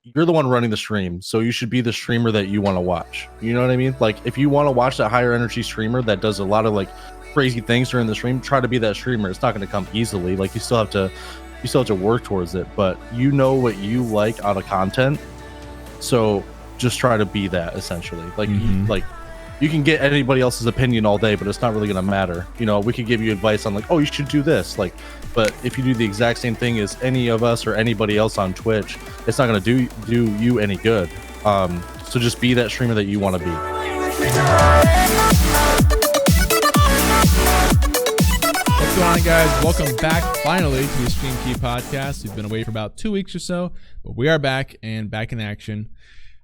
you're the one running the stream, so you should be the streamer that you want to watch. You know what I mean? Like if you want to watch that higher energy streamer that does a lot of like crazy things during the stream, try to be that streamer. It's not going to come easily. Like you still have to work towards it, but you know what you like out of content, so just try to be that essentially. Like you can get anybody else's opinion all day, but it's not really going to matter. You know, we could give you advice on like, oh, you should do this, like, but if you do the exact same thing as any of us or anybody else on Twitch, it's not going to do you any good. So just be that streamer that you want to be. What's going on, guys? Welcome back finally to the Stream Key podcast. We've been away for about 2 weeks or so, but we are back and back in action.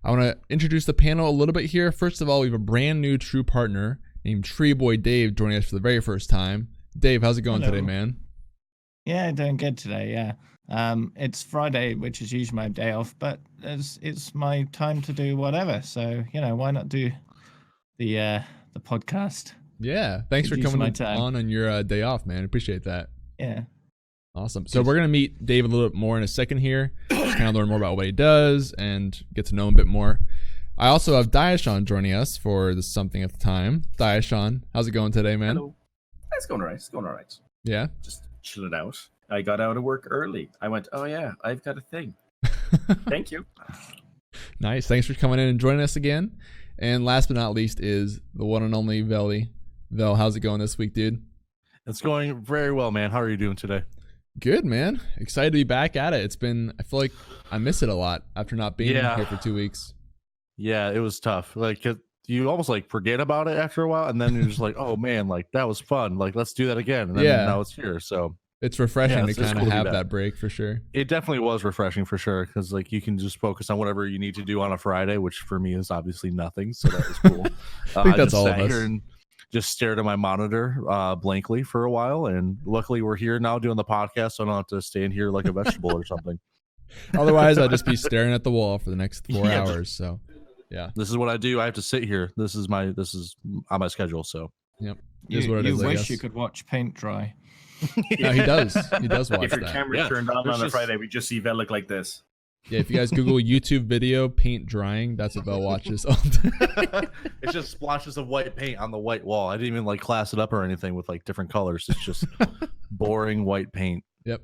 I want to introduce the panel a little bit here. First of all, we have a brand new true partner named Tree Boy Dave joining us for the very first time. Dave, how's it going today, man? Yeah, doing good today. Yeah, it's Friday, which is usually my day off, but it's my time to do whatever. So why not do the podcast? Yeah, thanks for coming on your day off, man. Appreciate that. Yeah. Awesome. So we're going to meet Dave a little bit more in a second here. Just kind of learn more about what he does and get to know him a bit more. I also have Diasean joining us for the Something at the Time. Diasean, how's it going today, man? Hello. It's going all right. It's going all right. Yeah? Just chilling out. I got out of work early. I went, oh yeah, I've got a thing. Thank you. Nice. Thanks for coming in and joining us again. And last but not least is the one and only Veli. Vel, how's it going this week, dude? It's going very well, man. How are you doing today? Good, man. Excited to be back at it. I feel like I miss it a lot after not being here for 2 weeks. Yeah, it was tough. Like you almost like forget about it after a while, and then you're just like, oh man, like that was fun. Like let's do that again. And then now it's here. So it's refreshing to kind of have that break for sure. It definitely was refreshing for sure, because like you can just focus on whatever you need to do on a Friday, which for me is obviously nothing. So that was cool. I think that's all of us. And just stared at my monitor blankly for a while, and luckily we're here now doing the podcast, so I don't have to stand here like a vegetable or something. Otherwise, I'd just be staring at the wall for the next 4 hours. So, yeah, this is what I do. I have to sit here. This is on my schedule. So, yep. You wish you could watch paint dry. No, he does. He does watch if your that. camera's turned on a Friday, we just see Vel look like this. Yeah, if you guys Google YouTube video paint drying, that's what Vel watches all day. It's just splotches of white paint on the white wall. I didn't even like class it up or anything with like different colors. It's just boring white paint. Yep.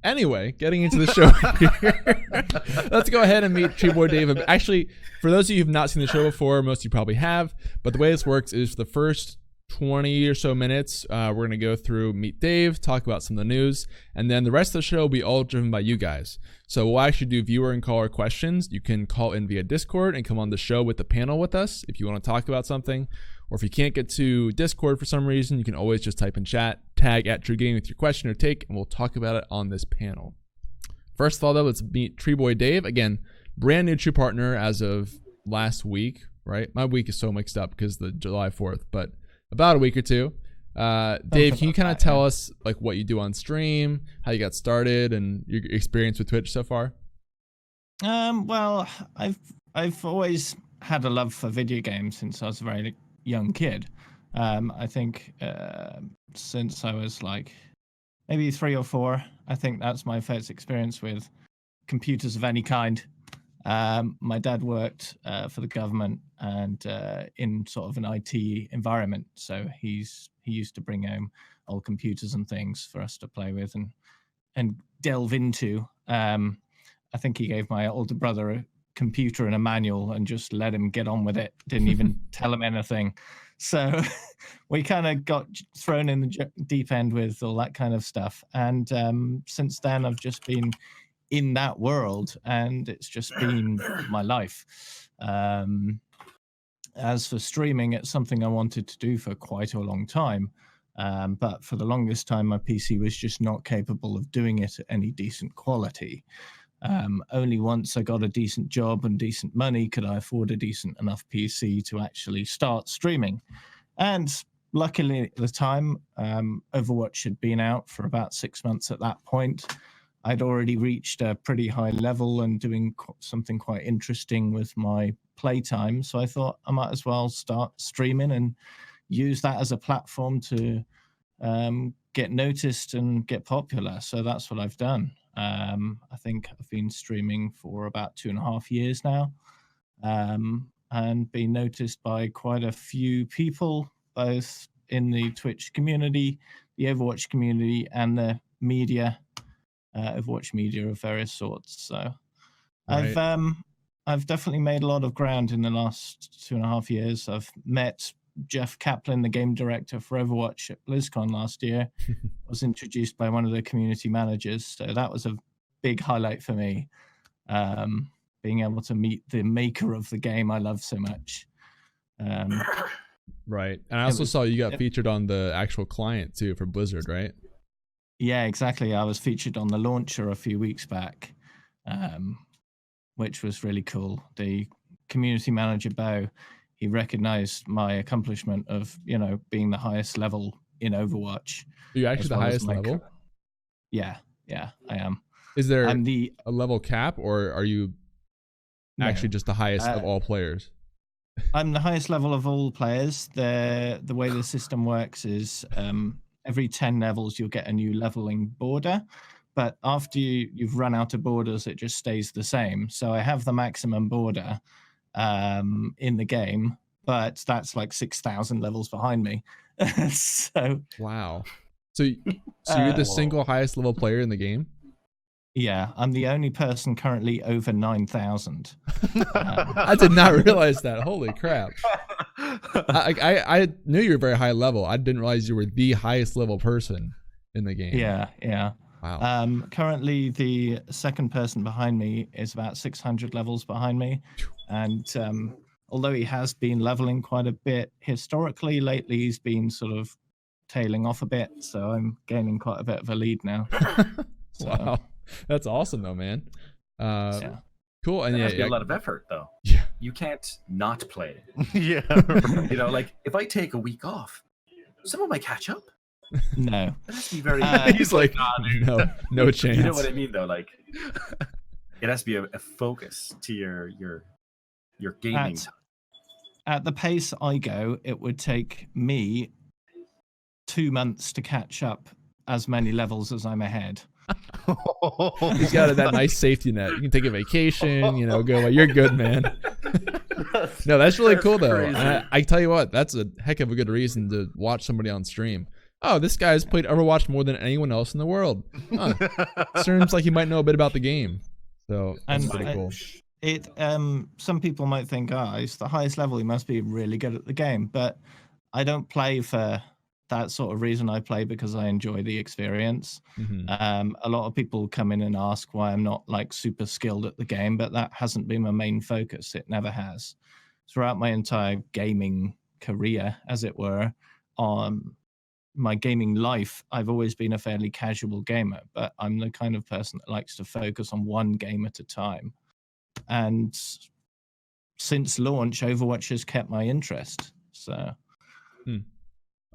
Anyway, getting into the show here. Let's go ahead and meet Tree Boy Dave. Actually, for those of you who have not seen the show before, most of you probably have, but the way this works is for the first 20 or so minutes, we're going to go through Meet Dave, talk about some of the news, and then the rest of the show will be all driven by you guys. So we'll actually do viewer and caller questions. You can call in via Discord and come on the show with the panel with us if you want to talk about something. Or if you can't get to Discord for some reason, you can always just type in chat, tag @TRUgaming with your question or take, and we'll talk about it on this panel. First of all, though, let's meet Tree Boy Dave. Again, brand new true partner as of last week, right? My week is so mixed up because the July 4th, but about a week or two. Dave, can you kind of tell us like what you do on stream, how you got started, and your experience with Twitch so far? Well, I've always had a love for video games since I was a very young kid. I think since I was like maybe 3 or 4, I think that's my first experience with computers of any kind. My dad worked for the government and in sort of an IT environment, so he used to bring home old computers and things for us to play with and delve into. I think he gave my older brother a computer and a manual and just let him get on with it. Didn't even tell him anything. So we kind of got thrown in the deep end with all that kind of stuff. And since then, I've just been in that world, and it's just been my life. As for streaming, it's something I wanted to do for quite a long time. But for the longest time, my PC was just not capable of doing it at any decent quality. Only once I got a decent job and decent money could I afford a decent enough PC to actually start streaming. And luckily at the time, Overwatch had been out for about 6 months at that point. I'd already reached a pretty high level and doing something quite interesting with my playtime. So I thought I might as well start streaming and use that as a platform to get noticed and get popular. So that's what I've done. I think I've been streaming for about 2.5 years now, and been noticed by quite a few people, both in the Twitch community, the Overwatch community, and the media, Overwatch media of various sorts. So Right. I've definitely made a lot of ground in the last 2.5 years. I've met Jeff Kaplan, the game director for Overwatch at BlizzCon last year. Was introduced by one of the community managers, so that was a big highlight for me. Being able to meet the maker of the game I love so much. Right. And I also saw you got featured on the actual client too for Blizzard, right? Yeah, exactly. I was featured on the launcher a few weeks back, which was really cool. The community manager, Bo, he recognized my accomplishment of, being the highest level in Overwatch. Are you actually the highest level? Yeah, I am. Is there I'm a level cap, or are you actually just the highest of all players? I'm the highest level of all players. The way the system works is every 10 levels you'll get a new leveling border, but after you've run out of borders, it just stays the same. So I have the maximum border in the game, but that's like 6,000 levels behind me. So wow. So you're the single highest level player in the game? Yeah, I'm the only person currently over 9,000. I did not realize that. Holy crap. I knew you were very high level. I didn't realize you were the highest level person in the game. Yeah. Wow. Currently, the second person behind me is about 600 levels behind me. And although he has been leveling quite a bit, historically, lately, he's been sort of tailing off a bit. So I'm gaining quite a bit of a lead now. Wow. That's awesome though, man. Yeah. Cool. And it has to be a lot of effort though. Yeah. You can't not play. Yeah. Like if I take a week off, someone might catch up. No. That has to be very he's like, no chance. You know what I mean though? Like it has to be a focus to your gaming time. At the pace I go, it would take me 2 months to catch up as many levels as I'm ahead. He's got that nice safety net. You can take a vacation, go. You're good, man. No, that's really cool though. I tell you what, that's a heck of a good reason to watch somebody on stream. Oh, this guy's played Overwatch more than anyone else in the world. Huh. Seems like he might know a bit about the game. So that's pretty cool. Some people might think, he's the highest level. He must be really good at the game. But I don't play for that sort of reason. I play because I enjoy the experience. Mm-hmm. A lot of people come in and ask why I'm not like super skilled at the game, but that hasn't been my main focus. It never has. Throughout my entire gaming career, as it were, my gaming life, I've always been a fairly casual gamer, but I'm the kind of person that likes to focus on one game at a time. And since launch, Overwatch has kept my interest. So.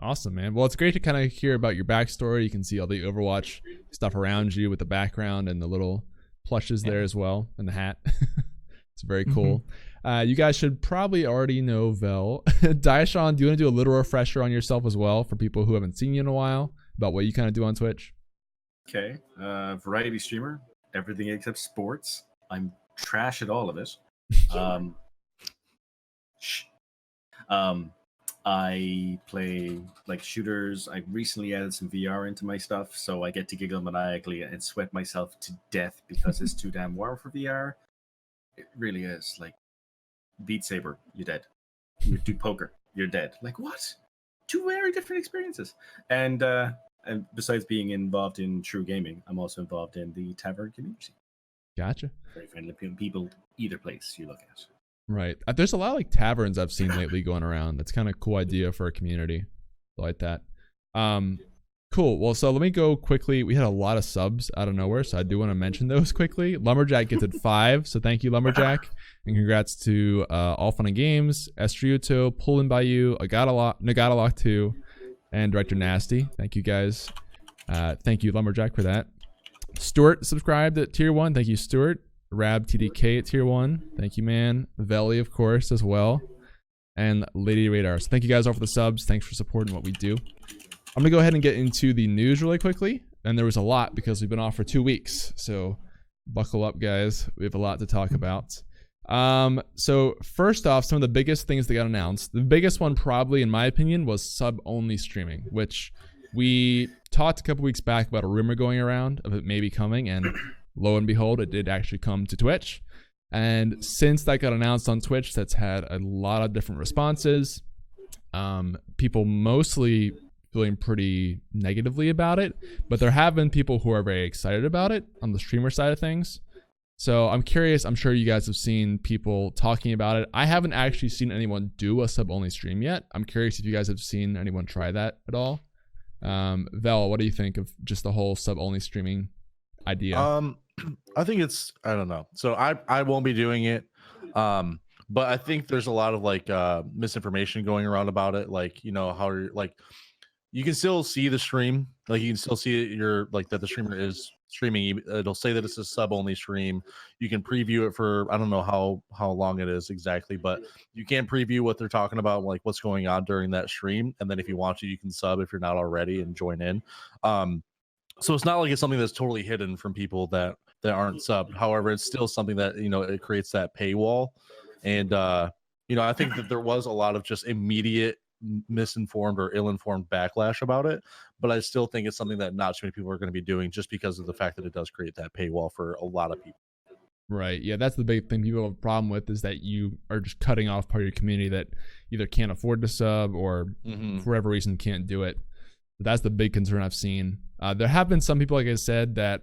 Awesome, man. Well, it's great to kind of hear about your backstory. You can see all the Overwatch stuff around you with the background and the little plushes there as well, and the hat. It's very cool. You guys should probably already know Vel. Diasean, do you want to do a little refresher on yourself as well for people who haven't seen you in a while about what you kind of do on Twitch? Okay. Variety streamer, everything except sports. I'm trash at all of it. I play like shooters. I recently added some VR into my stuff, so I get to giggle maniacally and sweat myself to death because it's too damn warm for VR. It really is. Like Beat Saber, you're dead. You do poker, you're dead. Like what? Two very different experiences. And besides being involved in TRUgaming, I'm also involved in the tavern community. Gotcha. Very friendly people, either place you look at. Right. There's a lot of like taverns I've seen lately going around. That's kind of a cool idea for a community. I like that. Cool. Well, so let me go quickly. We had a lot of subs out of nowhere, so I do want to mention those quickly. Lumberjack gifted 5, so thank you, Lumberjack. And congrats to All Fun and Games, Estriuto, Pulling by You, Nagatalock 2, and Director Nasty. Thank you guys. Thank you, Lumberjack, for that. Stuart subscribed at Tier 1. Thank you, Stuart. Rab TDK at Tier 1. Thank you, man. Veli, of course, as well. And Lady Radar. So thank you guys all for the subs. Thanks for supporting what we do. I'm going to go ahead and get into the news really quickly. and there was a lot because we've been off for 2 weeks. So buckle up, guys. We have a lot to talk about. So first off, some of the biggest things that got announced. The biggest one, probably in my opinion, was sub-only streaming, which we talked a couple weeks back about a rumor going around of it maybe coming, and lo and behold, it did actually come to Twitch. And since that got announced on Twitch, that's had a lot of different responses. People mostly feeling pretty negatively about it, but there have been people who are very excited about it on the streamer side of things. So I'm curious, I'm sure you guys have seen people talking about it. I haven't actually seen anyone do a sub-only stream yet. I'm curious if you guys have seen anyone try that at all. Vel, what do you think of just the whole sub-only streaming idea? I think it's, I don't know. So I won't be doing it. But I think there's a lot of like misinformation going around about it. Like, you know, how you're like, you can still see the stream. Like you can still see it, you're like that the streamer is streaming. It'll say that it's a sub-only stream. You can preview it for, I don't know how long it is exactly, but you can preview what they're talking about, like what's going on during that stream. And then if you want to, you can sub if you're not already and join in. So it's not like it's something that's totally hidden from people that aren't subbed. However, it's still something that, you know, it creates that paywall. And you know, I think that there was a lot of just immediate misinformed or ill-informed backlash about it, but I still think it's something that not too many people are going to be doing, just because of the fact that it does create that paywall for a lot of people. Right. Yeah, that's the big thing people have a problem with, is that you are just cutting off part of your community that either can't afford to sub or for whatever reason can't do it. But that's the big concern I've seen. There have been some people, like I said, that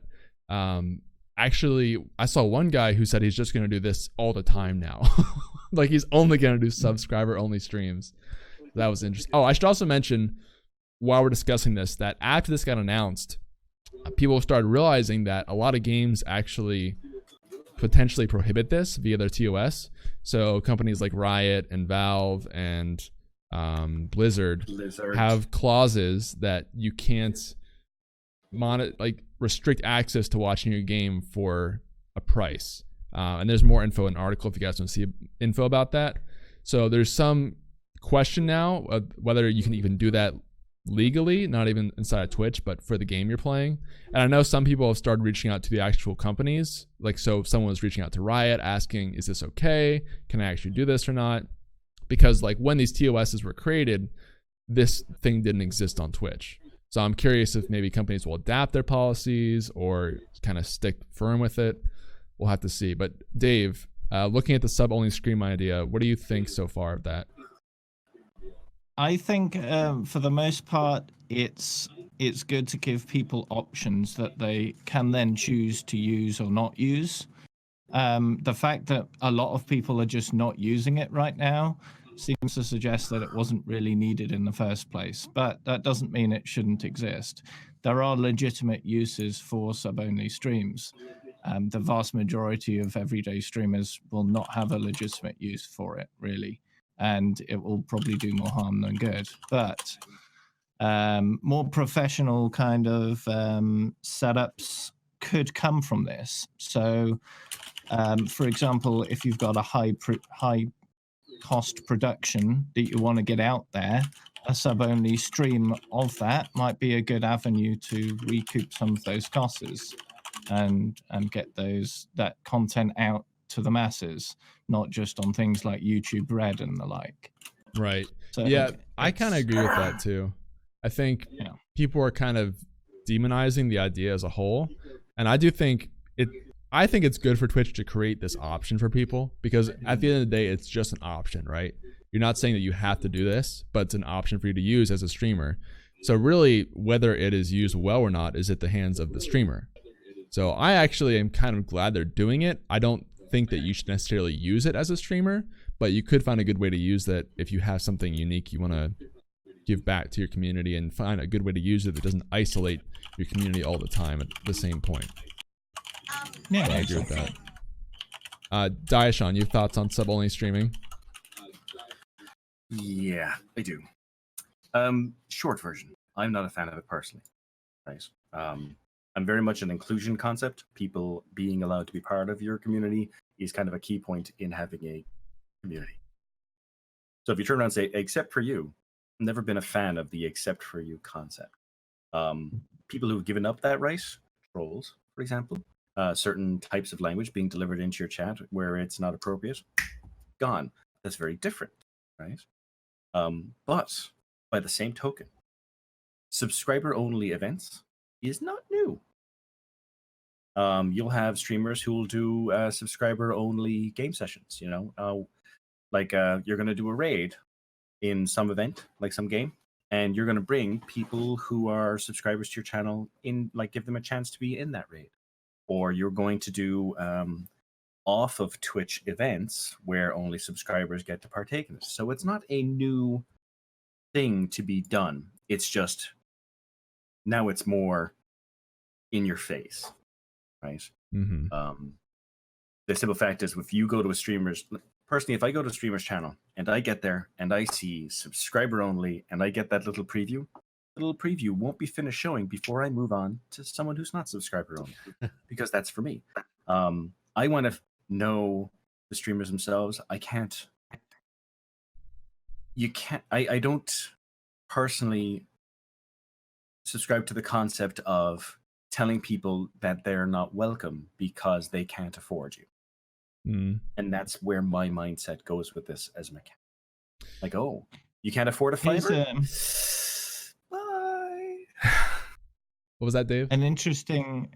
actually, I saw one guy who said he's just going to do this all the time now. Like he's only going to do subscriber only streams. That was interesting. Oh, I should also mention, while we're discussing this, that after this got announced, people started realizing that a lot of games actually potentially prohibit this via their TOS. So companies like Riot and Valve and Blizzard have clauses that you can't restrict access to watching your game for a price. And there's more info in the article if you guys want to see info about that. So there's some question now of whether you can even do that legally, not even inside of Twitch, but for the game you're playing. And I know some people have started reaching out to the actual companies. Like, so if someone was reaching out to Riot asking, is this okay? Can I actually do this or not? Because like when these TOSs were created, this thing didn't exist on Twitch. So I'm curious if maybe companies will adapt their policies or kind of stick firm with it. We'll have to see. But Dave, looking at the sub-only stream idea, what do you think so far of that? I think for the most part, it's good to give people options that they can then choose to use or not use. The fact that a lot of people are just not using it right now seems to suggest that it wasn't really needed in the first place. But that doesn't mean it shouldn't exist. There are legitimate uses for sub-only streams. The vast majority of everyday streamers will not have a legitimate use for it, really. And it will probably do more harm than good. But more professional kind of setups could come from this. So, for example, if you've got a high cost production that you want to get out there, a sub-only stream of that might be a good avenue to recoup some of those costs and get that content out to the masses, not just on things like YouTube Red and the like. Right. So yeah, I kind of agree with that too. I think people are kind of demonizing the idea as a whole, and I think it's good for Twitch to create this option for people, because at the end of the day, it's just an option, right? You're not saying that you have to do this, but it's an option for you to use as a streamer. So really, whether it is used well or not is at the hands of the streamer. So I actually am kind of glad they're doing it. I don't think that you should necessarily use it as a streamer, but you could find a good way to use that if you have something unique you want to give back to your community, and find a good way to use it that doesn't isolate your community all the time at the same point. Yeah, I agree with that. Diasean, you have thoughts on sub-only streaming? Yeah, I do. Short version. I'm not a fan of it personally. Right. I'm very much an inclusion concept. People being allowed to be part of your community is kind of a key point in having a community. So if you turn around and say, except for you, I've never been a fan of the except for you concept. people who've given up that right, trolls, for example, certain types of language being delivered into your chat where it's not appropriate, gone. That's very different, right? But by the same token, subscriber-only events is not new. You'll have streamers who will do subscriber-only game sessions. You know, you're going to do a raid in some event, like some game, and you're going to bring people who are subscribers to your channel in, like, give them a chance to be in that raid. Or you're going to do off of Twitch events where only subscribers get to partake in it. So it's not a new thing to be done. It's just now it's more in your face, right? Mm-hmm. The simple fact is, if you go to a streamer's, personally, if I go to a streamer's channel and I get there and I see subscriber only and I get that little preview, the little preview won't be finished showing before I move on to someone who's not subscriber only, because that's for me. I want to know the streamers themselves. I don't personally subscribe to the concept of telling people that they're not welcome because they can't afford you. And that's where my mindset goes with this as a mechanic. Like, oh, you can't afford a fiber? Bye. What was that, Dave? An interesting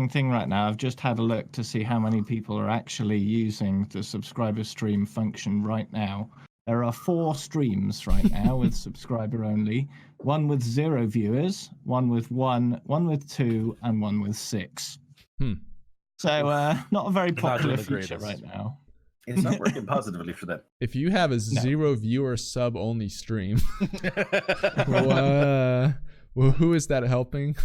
thing right now. I've just had a look to see how many people are actually using the subscriber stream function right now. There are 4 streams right now with subscriber only. One with 0 viewers, one with 1, one with 2, and one with 6. So not a very popular feature right now. It's not working positively for them. If you have a 0 viewer sub only stream, well, who is that helping?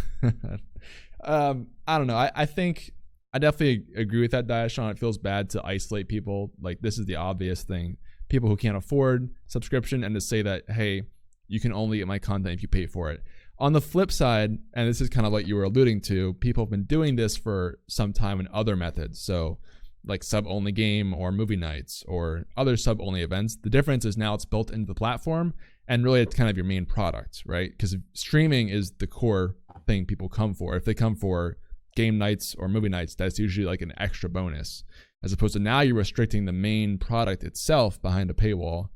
I don't know. I think I definitely agree with that, Diasean. It feels bad to isolate people. Like, this is the obvious thing. People who can't afford subscription, and to say that, hey, you can only get my content if you pay for it. On the flip side, and this is kind of what you were alluding to, people have been doing this for some time in other methods. So like sub-only game or movie nights or other sub-only events. The difference is now it's built into the platform, and really it's kind of your main product, right? Because streaming is the core thing people come for. If they come for game nights or movie nights, that's usually like an extra bonus, as opposed to now you're restricting the main product itself behind a paywall.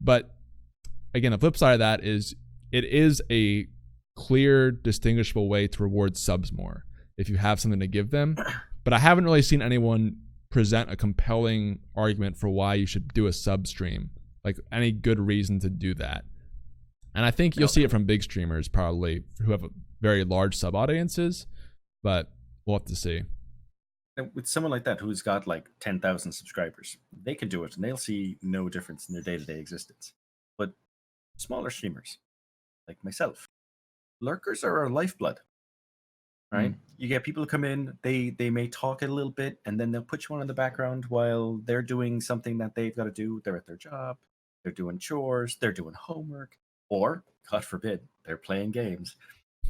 But again, the flip side of that is it is a clear, distinguishable way to reward subs more if you have something to give them. But I haven't really seen anyone present a compelling argument for why you should do a sub stream, like any good reason to do that. And I think you'll see it from big streamers probably who have very large sub audiences, but we'll have to see. With someone like that who's got like 10,000 subscribers, they can do it and they'll see no difference in their day-to-day existence. But smaller streamers like myself, lurkers are our lifeblood, right? You get people who come in, they may talk a little bit, and then they'll put you on in the background while they're doing something that they've got to do. They're at their job, they're doing chores, they're doing homework, or, God forbid, they're playing games.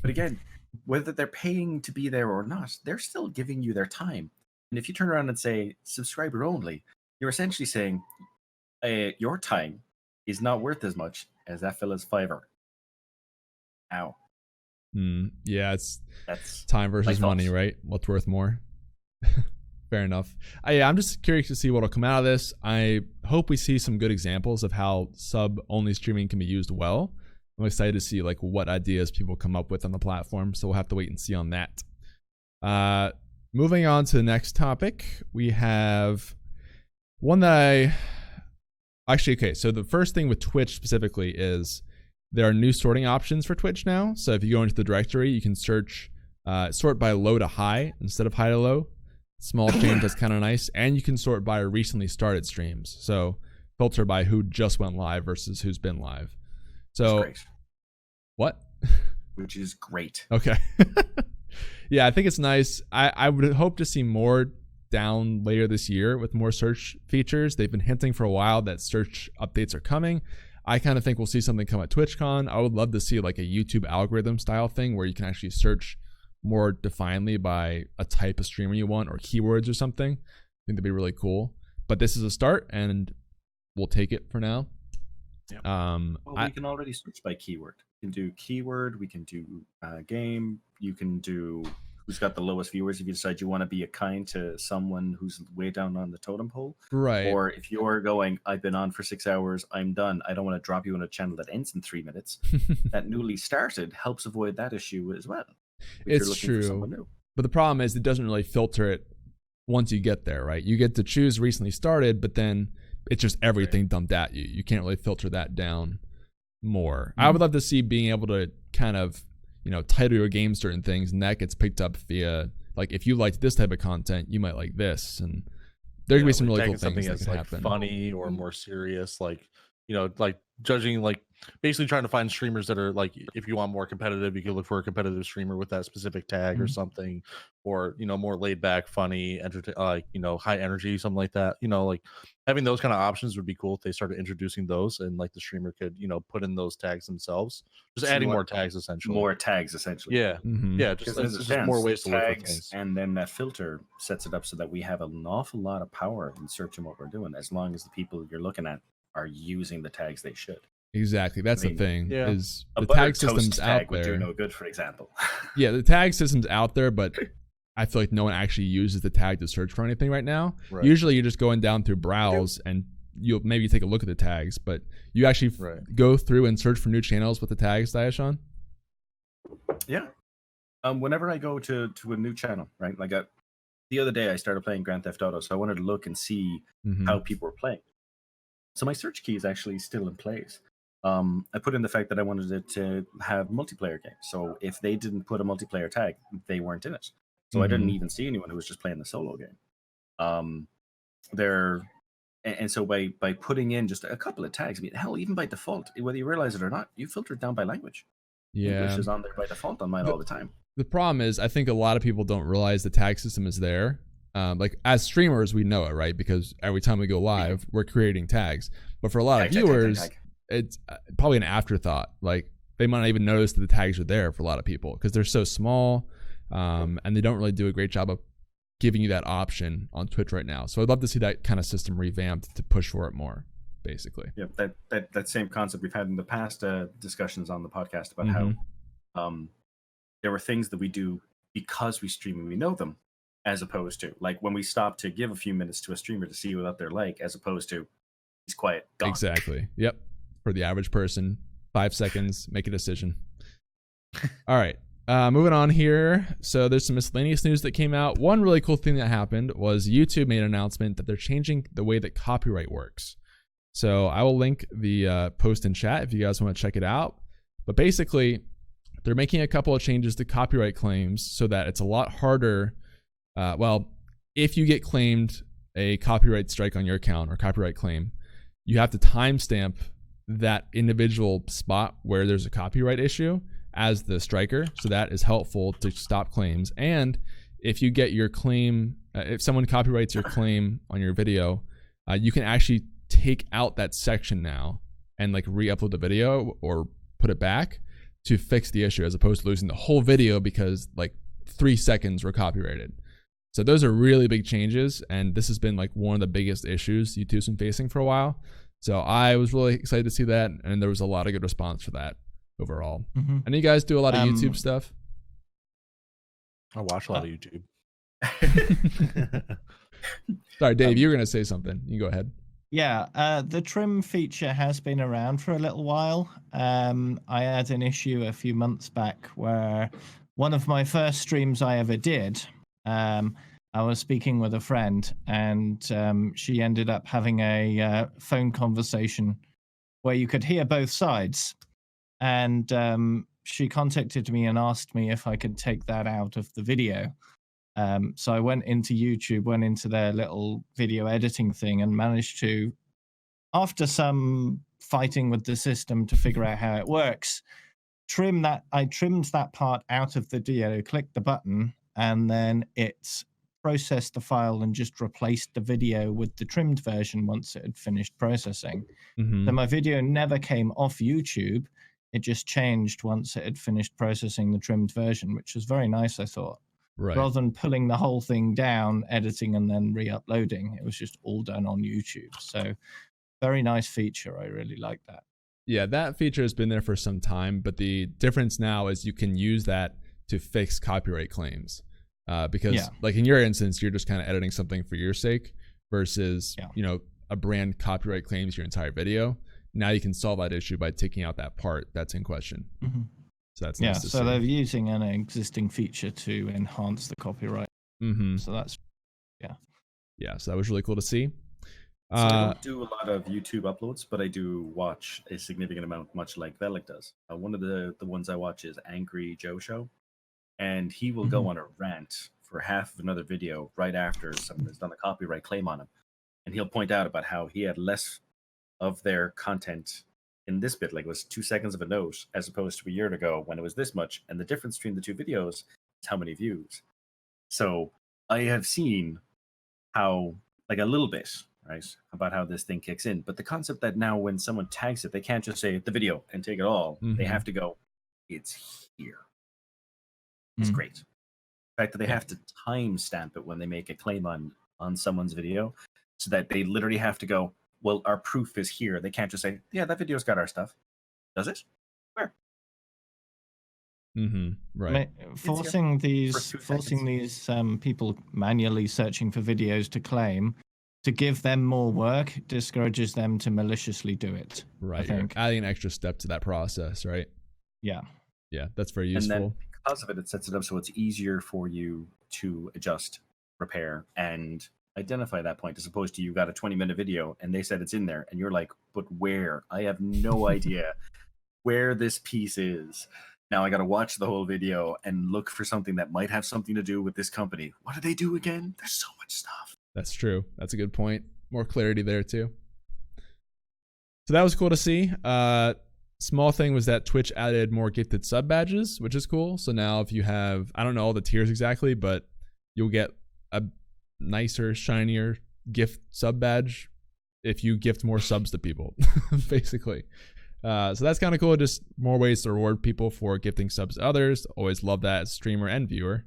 But again, whether they're paying to be there or not, they're still giving you their time. And if you turn around and say subscriber only, you're essentially saying your time is not worth as much as that fella's $5. Ow. Yeah, that's time versus money, right? What's worth more? Fair enough. I'm just curious to see what'll come out of this. I hope we see some good examples of how sub-only streaming can be used well. I'm excited to see like what ideas people come up with on the platform, so we'll have to wait and see on that. Moving on to the next topic, we have one that so the first thing with Twitch specifically is there are new sorting options for Twitch now. So if you go into the directory, you can search, sort by low to high instead of high to low. Small change, that's kind of nice. And you can sort by recently started streams. So filter by who just went live versus who's been live. So what? Which is great. Okay. Yeah, I think it's nice. I would hope to see more down later this year with more search features. They've been hinting for a while that search updates are coming. I kind of think we'll see something come at TwitchCon. I would love to see like a YouTube algorithm style thing where you can actually search more definedly by a type of streamer you want or keywords or something. I think that'd be really cool. But this is a start, and we'll take it for now. Yep. Well, we can already search by keyword. can do keyword, we can do game, you can do who's got the lowest viewers if you decide you want to be a kind to someone who's way down on the totem pole. Right. Or if you're going, I've been on for 6 hours, I'm done, I don't want to drop you on a channel that ends in 3 minutes. That newly started helps avoid that issue as well. It's true. But the problem is it doesn't really filter it once you get there, right? You get to choose recently started, but then it's just everything dumped at you. You can't really filter that down more. I would love to see being able to kind of, title your game certain things, and that gets picked up via, like, if you liked this type of content, you might like this, and there can be some really cool things that can happen. Funny or more serious, like judging, like basically trying to find streamers that are like, if you want more competitive, you can look for a competitive streamer with that specific tag or something, or more laid back, funny, high energy, something like that. Like having those kind of options would be cool if they started introducing those, and like the streamer could put in those tags themselves, just adding more tags essentially. Yeah. Yeah, just more ways to look for things. And then that filter sets it up so that we have an awful lot of power in searching what we're doing, as long as the people you're looking at are using the tags they should. Exactly. That's the thing. Yeah. Is the tag system's out there. Would do no good, for example. Yeah, the tag system's out there, but I feel like no one actually uses the tag to search for anything right now. Right. Usually you're just going down through browse and you'll maybe take a look at the tags, but you actually go through and search for new channels with the tags, Diasean? Yeah. Whenever I go to a new channel, right? Like the other day I started playing Grand Theft Auto, so I wanted to look and see how people were playing. So my search key is actually still in place. I put in the fact that I wanted it to have multiplayer games. So if they didn't put a multiplayer tag, they weren't in it. So I didn't even see anyone who was just playing the solo game. So by putting in just a couple of tags, I mean, hell, even by default, whether you realize it or not, you filter it down by language. Yeah. English is on there by default on mine all the time. The problem is, I think a lot of people don't realize the tag system is there. Like as streamers, we know it, right? Because every time we go live, we're creating tags. But for a lot of viewers, it's probably an afterthought. Like they might not even notice that the tags are there for a lot of people because they're so small, and they don't really do a great job of giving you that option on Twitch right now. So I'd love to see that kind of system revamped to push for it more, basically. Yeah, that same concept we've had in the past discussions on the podcast about how there were things that we do because we stream and we know them, as opposed to like when we stop to give a few minutes to a streamer to see what they're like, as opposed to he's quiet, gone. Exactly. Yep. For the average person, 5 seconds, make a decision. All right. Moving on here. So there's some miscellaneous news that came out. One really cool thing that happened was YouTube made an announcement that they're changing the way that copyright works. So I will link the post in chat if you guys want to check it out. But basically, they're making a couple of changes to copyright claims so that it's a lot harder. If you get claimed a copyright strike on your account or copyright claim, you have to timestamp that individual spot where there's a copyright issue as the striker. So that is helpful to stop claims. And if you get your claim, if someone copyrights your claim on your video, you can actually take out that section now and like re-upload the video or put it back to fix the issue, as opposed to losing the whole video because like 3 seconds were copyrighted. So those are really big changes, and this has been like one of the biggest issues YouTube's been facing for a while. So I was really excited to see that, and there was a lot of good response for that overall. And you guys do a lot of YouTube stuff? I watch a lot of YouTube. Sorry, Dave, you were going to say something. You go ahead. Yeah, the trim feature has been around for a little while. I had an issue a few months back where one of my first streams I ever did, I was speaking with a friend, and she ended up having a phone conversation where you could hear both sides. And she contacted me and asked me if I could take that out of the video. So I went into YouTube, went into their little video editing thing, and managed to, after some fighting with the system to figure out how it works, trim that. I trimmed that part out of the video, clicked the button, and then it processed the file and just replaced the video with the trimmed version once it had finished processing. So my video never came off YouTube. It just changed once it had finished processing the trimmed version, which was very nice, I thought. Right. Rather than pulling the whole thing down, editing, and then re-uploading, it was just all done on YouTube. So very nice feature. I really like that. Yeah, that feature has been there for some time, but the difference now is you can use that to fix copyright claims. Because like in your instance, you're just kind of editing something for your sake versus, you know, a brand copyright claims your entire video. Now you can solve that issue by taking out that part that's in question. So that's nice to so see. they're using an existing feature to enhance the copyright. So that's so that was really cool to see. So I don't do a lot of YouTube uploads, but I do watch a significant amount, much like Velik does. One of the ones I watch is Angry Joe Show, and he will go on a rant for half of another video right after someone has done a copyright claim on him, and he'll point out about how he had less of their content in this bit, like it was 2 seconds of a note, as opposed to a year ago when it was this much, and the difference between the two videos is how many views. So I have seen how, like, a little bit, right, about how this thing kicks in. But the concept that now when someone tags it, they can't just say the video and take it all. They have to go, it's here. It's great. The fact that they have to timestamp it when they make a claim on someone's video, so that they literally have to go, well, our proof is here. They can't just say, yeah, that video's got our stuff. Does it? Where? Right. Forcing these people manually searching for videos to claim, to give them more work, discourages them to maliciously do it. Right. I think. Adding an extra step to that process, right? Yeah. Yeah, that's very useful. And then because of it, it sets it up so it's easier for you to adjust, repair, and identify that point, as opposed to you got a 20-minute video and they said it's in there and you're like, but where? I have no idea where this piece is. Now I got to watch the whole video and look for something that might have something to do with this company. What do they do again? There's so much stuff. That's true. That's a good point. More clarity there too. So that was cool to see. Small thing was that Twitch added more gifted sub badges, which is cool. So now if you have, I don't know all the tiers exactly, but you'll get a nicer, shinier gift sub badge if you gift more subs to people, basically. So that's kind of cool. Just more ways to reward people for gifting subs to others. Always love that as streamer and viewer.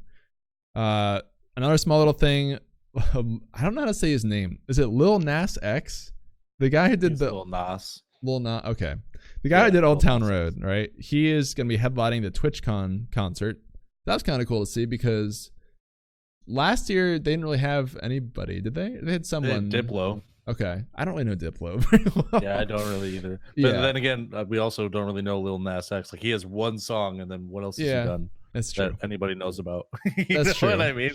Another small little thing. I don't know how to say his name. Is it Lil Nas X? The guy who did the Lil Nas. Lil Nas. Okay. The guy who did Old Town Road, right? He is going to be headlining the TwitchCon concert. That's kind of cool to see because last year they didn't really have anybody, did they? They had someone. They had Diplo. Okay. I don't really know Diplo very well. Yeah, I don't really either. But then again, we also don't really know Lil Nas X. Like, he has one song, and then what else has he done? That's true. That anybody knows about. That's true. What I mean?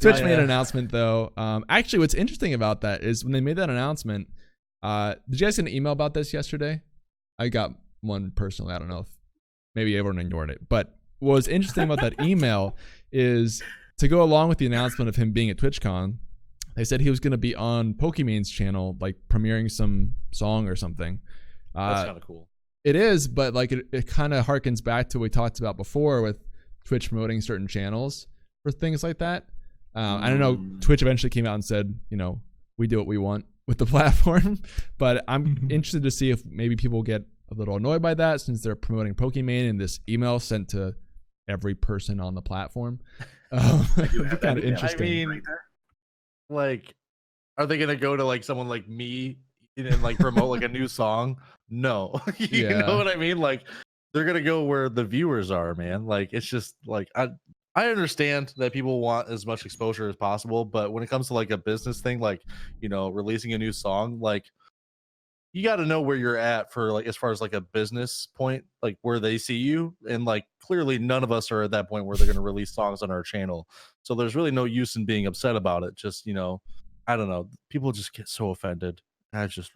Twitch made an announcement, though. Actually, what's interesting about that is when they made that announcement, did you guys get an email about this yesterday? I got one personally. I don't know if maybe everyone ignored it. But what was interesting about that email is to go along with the announcement of him being at TwitchCon, they said he was going to be on Pokemon's channel, like premiering some song or something. That's kind of cool. It is, but like it kind of harkens back to what we talked about before with Twitch promoting certain channels for things like that. I don't know. Twitch eventually came out and said, you know, we do what we want with the platform, but I'm interested to see if maybe people get a little annoyed by that since they're promoting Pokemon and this email sent to every person on the platform. Kind of interesting. I mean, like, are they gonna go to like someone like me and like promote like a new song? No. You know what I mean? Like, they're gonna go where the viewers are, man. Like, it's just like I understand that people want as much exposure as possible, but when it comes to like a business thing, like, you know, releasing a new song, like, you got to know where you're at for like as far as like a business point, like where they see you, and like clearly none of us are at that point where they're going to release songs on our channel, so there's really no use in being upset about it. Just, you know, I don't know, people just get so offended. I just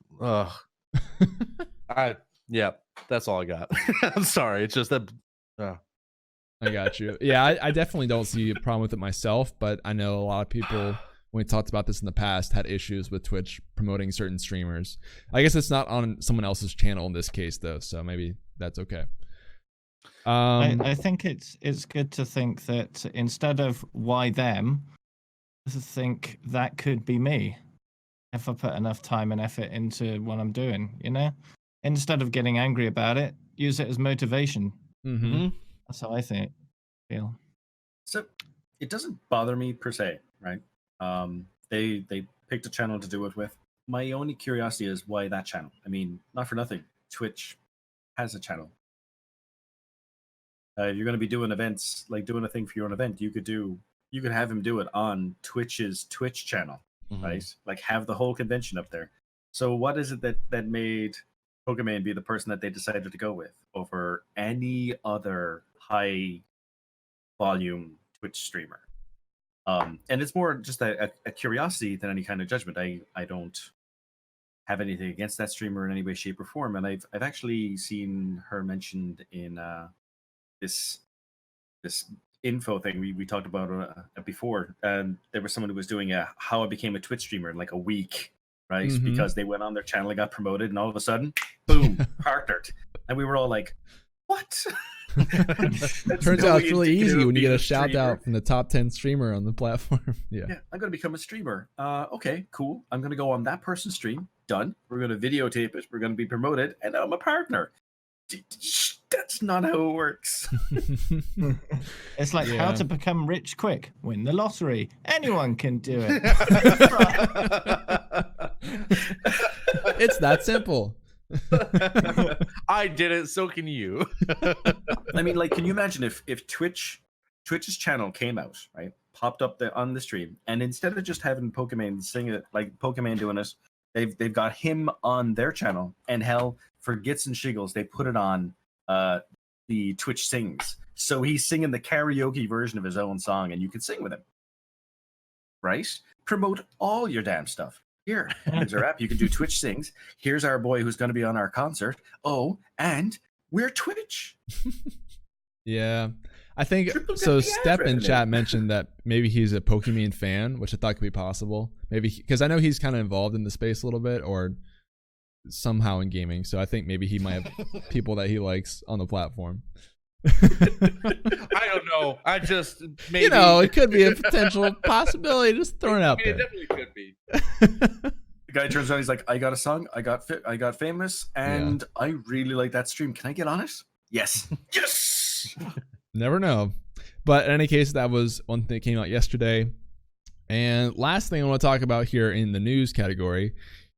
that's all I got. I'm sorry, it's just that I got you. Yeah, I definitely don't see a problem with it myself, but I know a lot of people, when we talked about this in the past, had issues with Twitch promoting certain streamers. I guess it's not on someone else's channel in this case, though, so maybe that's okay. I think it's good to think that instead of why them, to think that could be me if I put enough time and effort into what I'm doing, you know? Instead of getting angry about it, use it as motivation. That's how I feel. So it doesn't bother me per se, right? They picked a channel to do it with. My only curiosity is why that channel. I mean, not for nothing. Twitch has a channel. If you're going to be doing events, like doing a thing for your own event, you could have him do it on Twitch's Twitch channel, right? Like have the whole convention up there. So what is it that made Pokemon be the person that they decided to go with over any other high volume Twitch streamer? And it's more just a curiosity than any kind of judgment. I don't have anything against that streamer in any way, shape, or form. And I've actually seen her mentioned in this info thing we talked about before. And there was someone who was doing how I became a Twitch streamer in like a week, right? Because they went on their channel and got promoted, and all of a sudden, boom, partnered. And we were all like, what? Turns out it's really easy when you get a shout out from the top 10 streamer on the platform. Yeah, I'm going to become a streamer. Okay, cool. I'm going to go on that person's stream. Done. We're going to videotape it. We're going to be promoted, and I'm a partner. That's not how it works. It's like how to become rich quick. Win the lottery. Anyone can do it. It's that simple. I did it, so can you. I mean, like, can you imagine if Twitch's channel came out, right? Popped up there on the stream, and instead of just having Pokemon sing it, like Pokemon doing it, they've got him on their channel, and hell, for Gits and Shiggles, they put it on the Twitch Sings. So he's singing the karaoke version of his own song, and you can sing with him. Right? Promote all your damn stuff. Here's our app. You can do Twitch Sings. Here's our boy who's going to be on our concert. Oh, and we're Twitch. Yeah. I think so. Step in chat mentioned that maybe he's a Pokemon fan, which I thought could be possible. Maybe because I know he's kind of involved in the space a little bit, or somehow in gaming. So I think maybe he might have people that he likes on the platform. I don't know. I just maybe it could be a potential possibility. Just throwing it out there. It definitely could be. The guy turns around. He's like, "I got a song. I got famous, and I really like that stream. Can I get on it?" Yes. Yes. Never know. But in any case, that was one thing that came out yesterday. And last thing I want to talk about here in the news category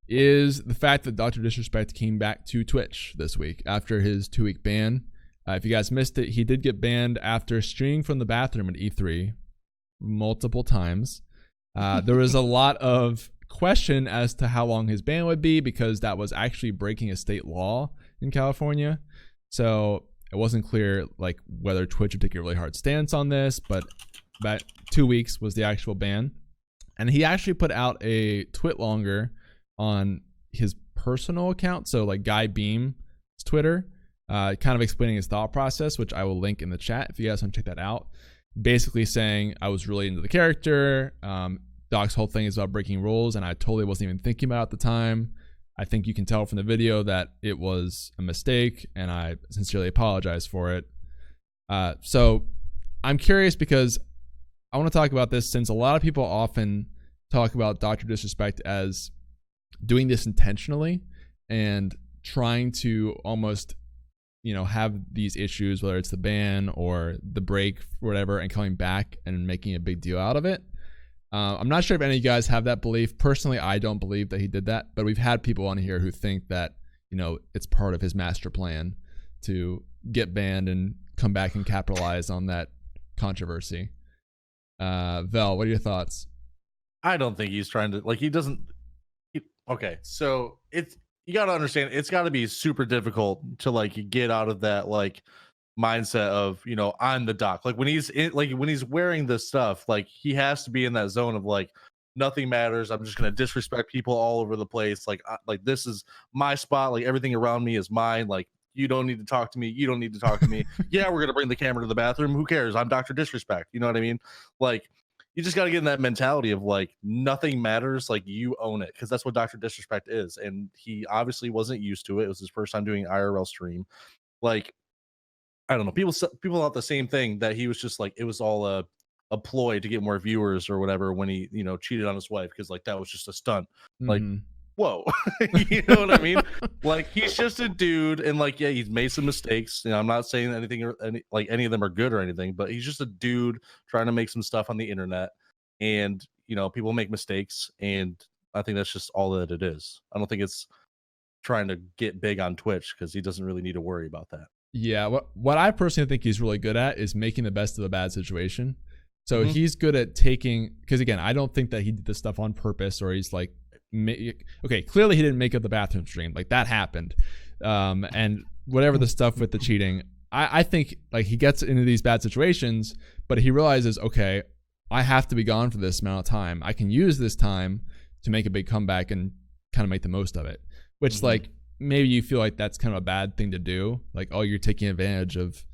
is the fact that DrDisrespect came back to Twitch this week after his 2-week ban. If you guys missed it, he did get banned after streaming from the bathroom at E3 multiple times. There was a lot of question as to how long his ban would be because that was actually breaking a state law in California. So it wasn't clear like whether Twitch would take a really hard stance on this, but about 2 weeks was the actual ban. And he actually put out a tweet longer on his personal account, so like Guy Beam's Twitter, kind of explaining his thought process, which I will link in the chat if you guys want to check that out. Basically saying I was really into the character. Doc's whole thing is about breaking rules, and I totally wasn't even thinking about it at the time. I think you can tell from the video that it was a mistake, and I sincerely apologize for it. So I'm curious because I want to talk about this since a lot of people often talk about DrDisrespect as doing this intentionally and trying to almost, have these issues, whether it's the ban or the break or whatever, and coming back and making a big deal out of it. I'm not sure if any of you guys have that belief. Personally, I don't believe that he did that, but we've had people on here who think that, it's part of his master plan to get banned and come back and capitalize on that controversy. Vel, what are your thoughts? I don't think he's trying to, okay, so you got to understand, it's got to be super difficult to get out of that mindset of I'm the doc. When he's when he's wearing this stuff, he has to be in that zone of nothing matters. I'm just gonna disrespect people all over the place. This is my spot. Everything around me is mine. You don't need to talk to me. You don't need to talk to me. Yeah, we're gonna bring the camera to the bathroom. Who cares? I'm DrDisrespect. You know what I mean? You just got to get in that mentality of nothing matters. You own it, because that's what DrDisrespect is. And he obviously wasn't used to it. It was his first time doing IRL stream. I don't know. People thought the same thing, that he was just it was all a ploy to get more viewers or whatever when he cheated on his wife, because that was just a stunt. Whoa, you know what I mean? He's just a dude, and yeah, he's made some mistakes. I'm not saying anything any of them are good or anything, but he's just a dude trying to make some stuff on the internet, and people make mistakes, and I think that's just all that it is. I don't think it's trying to get big on Twitch because he doesn't really need to worry about that. Yeah, what I personally think he's really good at is making the best of a bad situation. So he's good at taking, because again, I don't think that he did this stuff on purpose, or he's like, okay, clearly he didn't make up the bathroom stream, like that happened, and whatever the stuff with the cheating, I think like he gets into these bad situations, but he realizes, okay, I have to be gone for this amount of time. I can use this time to make a big comeback and kind of make the most of it, which like maybe you feel like that's kind of a bad thing to do, like, oh, you're taking advantage of,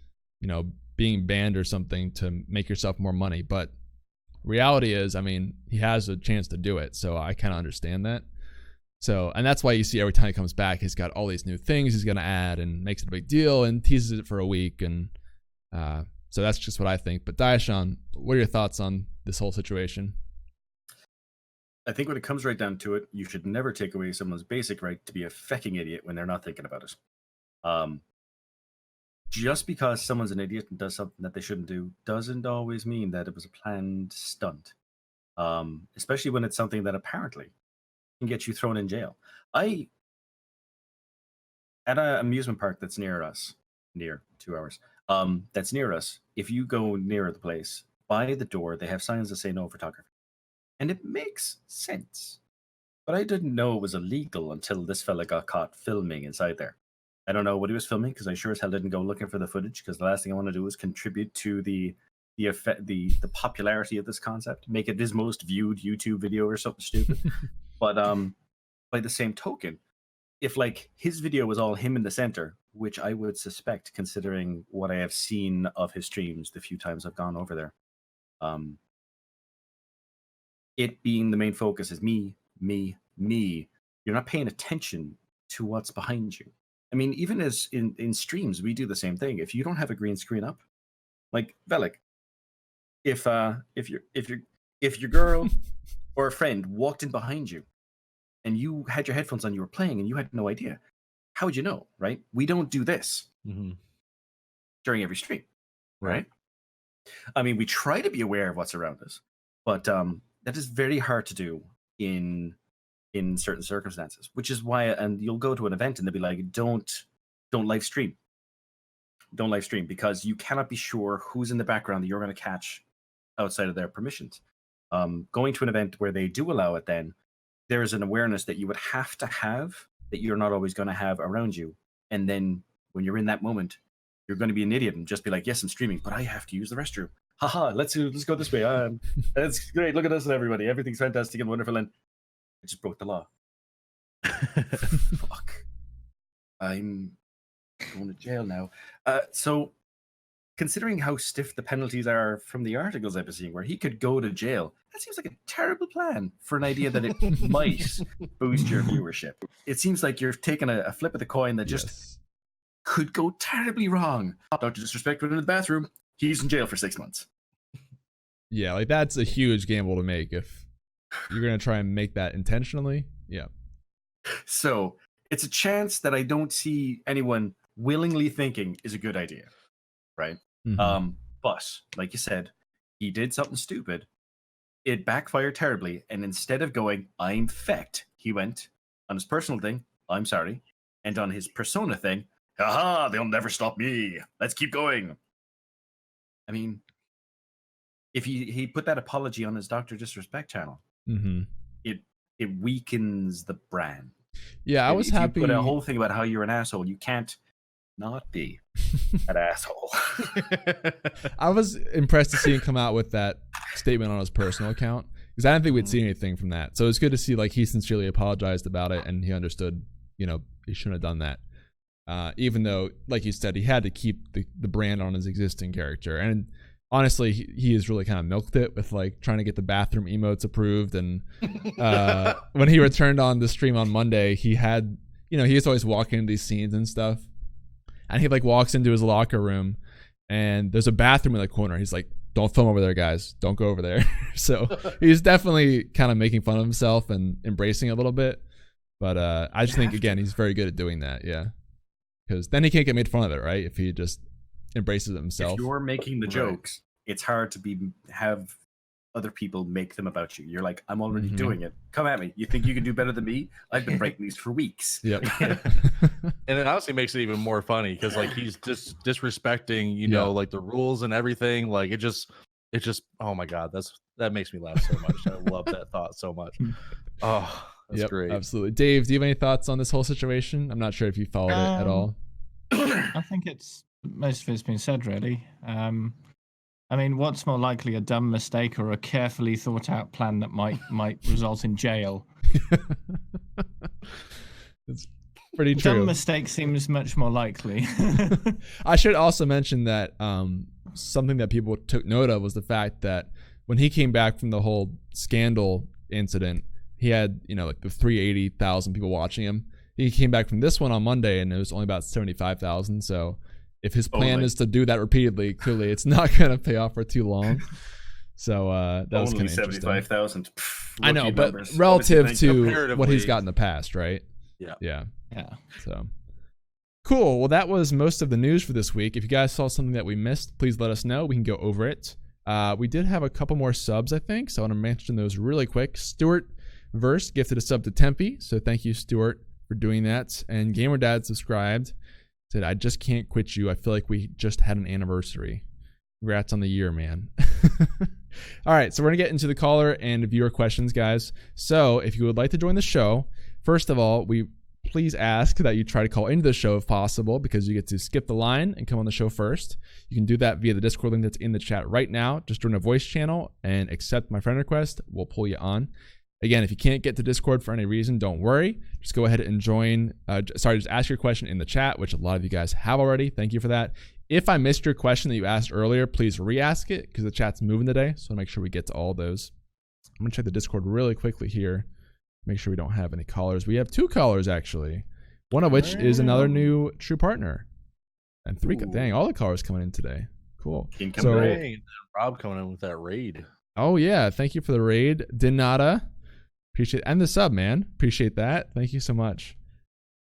you know, being banned or something to make yourself more money. But reality is, I mean, he has a chance to do it, so I kind of understand that. So, and that's why you see every time he comes back, he's got all these new things he's going to add and makes it a big deal and teases it for a week. And so that's just what I think. But Diasean, what are your thoughts on this whole situation? I think when it comes right down to it, you should never take away someone's basic right to be a fecking idiot when they're not thinking about it. Just because someone's an idiot and does something that they shouldn't do doesn't always mean that it was a planned stunt. Especially when it's something that apparently can get you thrown in jail. At an amusement park that's near us, near 2 hours, that's near us, if you go near the place, by the door, they have signs that say no photography. And it makes sense. But I didn't know it was illegal until this fella got caught filming inside there. I don't know what he was filming because I sure as hell didn't go looking for the footage, because the last thing I want to do is contribute to the popularity of this concept, make it his most viewed YouTube video or something stupid. But by the same token, if like his video was all him in the center, which I would suspect considering what I have seen of his streams the few times I've gone over there, it being the main focus is me, you're not paying attention to what's behind you. I mean, even as in streams, we do the same thing. If you don't have a green screen up, like Velik, if your girl or a friend walked in behind you and you had your headphones on, you were playing and you had no idea, how would you know, right? We don't do this during every stream, right? I mean, we try to be aware of what's around us, but that is very hard to do in certain circumstances, which is why, and you'll go to an event and they'll be like, don't live stream. Don't live stream, because you cannot be sure who's in the background that you're going to catch outside of their permissions. Going to an event where they do allow it, then there's an awareness that you would have to have that you're not always going to have around you. And then when you're in that moment, you're going to be an idiot and just be like, yes, I'm streaming, but I have to use the restroom. Haha, let's go this way. That's great. Look at us and everybody. Everything's fantastic and wonderful. And I just broke the law. Fuck. I'm going to jail now. So considering how stiff the penalties are from the articles I've been seeing, where he could go to jail, that seems like a terrible plan for an idea that it might boost your viewership. It seems like you're taking a flip of the coin that just could go terribly wrong. DrDisrespect went in the bathroom. He's in jail for 6 months. Yeah, like that's a huge gamble to make if you're going to try and make that intentionally. Yeah. So it's a chance that I don't see anyone willingly thinking is a good idea, right? But like you said, he did something stupid. It backfired terribly. And instead of going, I'm fecked, he went on his personal thing, I'm sorry. And on his persona thing, haha, they'll never stop me. Let's keep going. I mean, if he put that apology on his DrDisrespect channel, it weakens the brand. Yeah, I was if happy. You put a whole thing about how you're an asshole. You can't not be an asshole. I was impressed to see him come out with that statement on his personal account, because I didn't think we'd see anything from that. So it's good to see like he sincerely apologized about it and he understood, you know, he shouldn't have done that. Even though, like you said, he had to keep the brand on his existing character. And honestly, he has really kind of milked it with like trying to get the bathroom emotes approved. And when he returned on the stream on Monday, he had, you know, he was always walking into these scenes and stuff. And he like walks into his locker room and there's a bathroom in the corner. He's like, don't film over there, guys. Don't go over there. So he's definitely kind of making fun of himself and embracing it a little bit. But I just think, again, he's very good at doing that. Yeah. Because then he can't get made fun of it, right? If he just embraces it himself. If you're making the jokes, it's hard to have other people make them about you. You're like, I'm already Mhm. doing it. Come at me. You think you can do better than me? I've been writing these for weeks. Yep. And it honestly makes it even more funny because like he's just disrespecting, you Yeah. know, like the rules and everything. Like it just oh my god, that makes me laugh so much. I love that thought so much. Oh, that's great. Absolutely. Dave, do you have any thoughts on this whole situation? I'm not sure if you followed it at all. I think most of it's been said, really. I mean, what's more likely, a dumb mistake or a carefully thought out plan that might result in jail? It's pretty true. Dumb mistake seems much more likely. I should also mention that something that people took note of was the fact that when he came back from the whole scandal incident, he had, you know, like the 380,000 people watching him. He came back from this one on Monday and it was only about 75,000. So if his plan is to do that repeatedly, clearly it's not going to pay off for too long. So that was kind of interesting. 75,000. I know, but numbers. relative to comparatively- what he's got in the past, right? Yeah. Yeah. Yeah. So cool. Well, that was most of the news for this week. If you guys saw something that we missed, please let us know. We can go over it. We did have a couple more subs, I think, so I want to mention those really quick. Stuart Verse gifted a sub to Tempe, so thank you, Stuart, for doing that. And GamerDad subscribed, said, I just can't quit you. I feel like we just had an anniversary. Congrats on the year, man. All right, so we're going to get into the caller and viewer questions, guys. So if you would like to join the show, first of all, we please ask that you try to call into the show if possible, because you get to skip the line and come on the show first. You can do that via the Discord link that's in the chat right now. Just join a voice channel and accept my friend request. We'll pull you on. Again, if you can't get to Discord for any reason, don't worry. Just go ahead and join. Just ask your question in the chat, which a lot of you guys have already. Thank you for that. If I missed your question that you asked earlier, please re-ask it because the chat's moving today. So make sure we get to all those. I'm going to check the Discord really quickly here. Make sure we don't have any callers. We have 2 callers, actually. One of which is another new true partner. And 3. Ooh. Dang, all the callers coming in today. Cool. Income So, rate. Dang, and then Rob coming in with that raid. oh, yeah. Thank you for the raid. Dinata. Appreciate and the sub, man. Appreciate that. Thank you so much.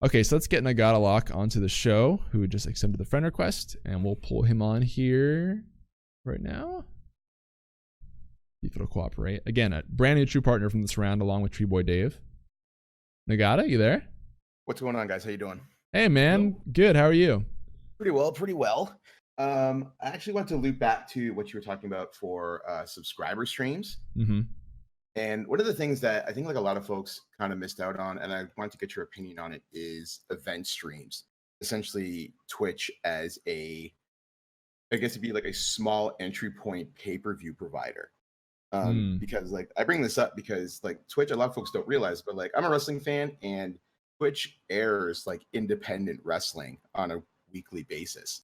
Okay, so let's get Nagata Lock onto the show, who just accepted the friend request, and we'll pull him on here right now. See if it'll cooperate. Again, a brand new true partner from this round, along with Tree Boy Dave. Nagata, you there? What's going on, guys? How you doing? Hey, man. Good. How are you? Pretty well, pretty well. I actually want to loop back to what you were talking about for subscriber streams. Mm-hmm. And one of the things that I think like a lot of folks kind of missed out on, and I wanted to get your opinion on it, is event streams. Essentially, Twitch as I guess it'd be like a small entry point pay-per-view provider. Because like I bring this up because like Twitch, a lot of folks don't realize, but like I'm a wrestling fan and Twitch airs like independent wrestling on a weekly basis.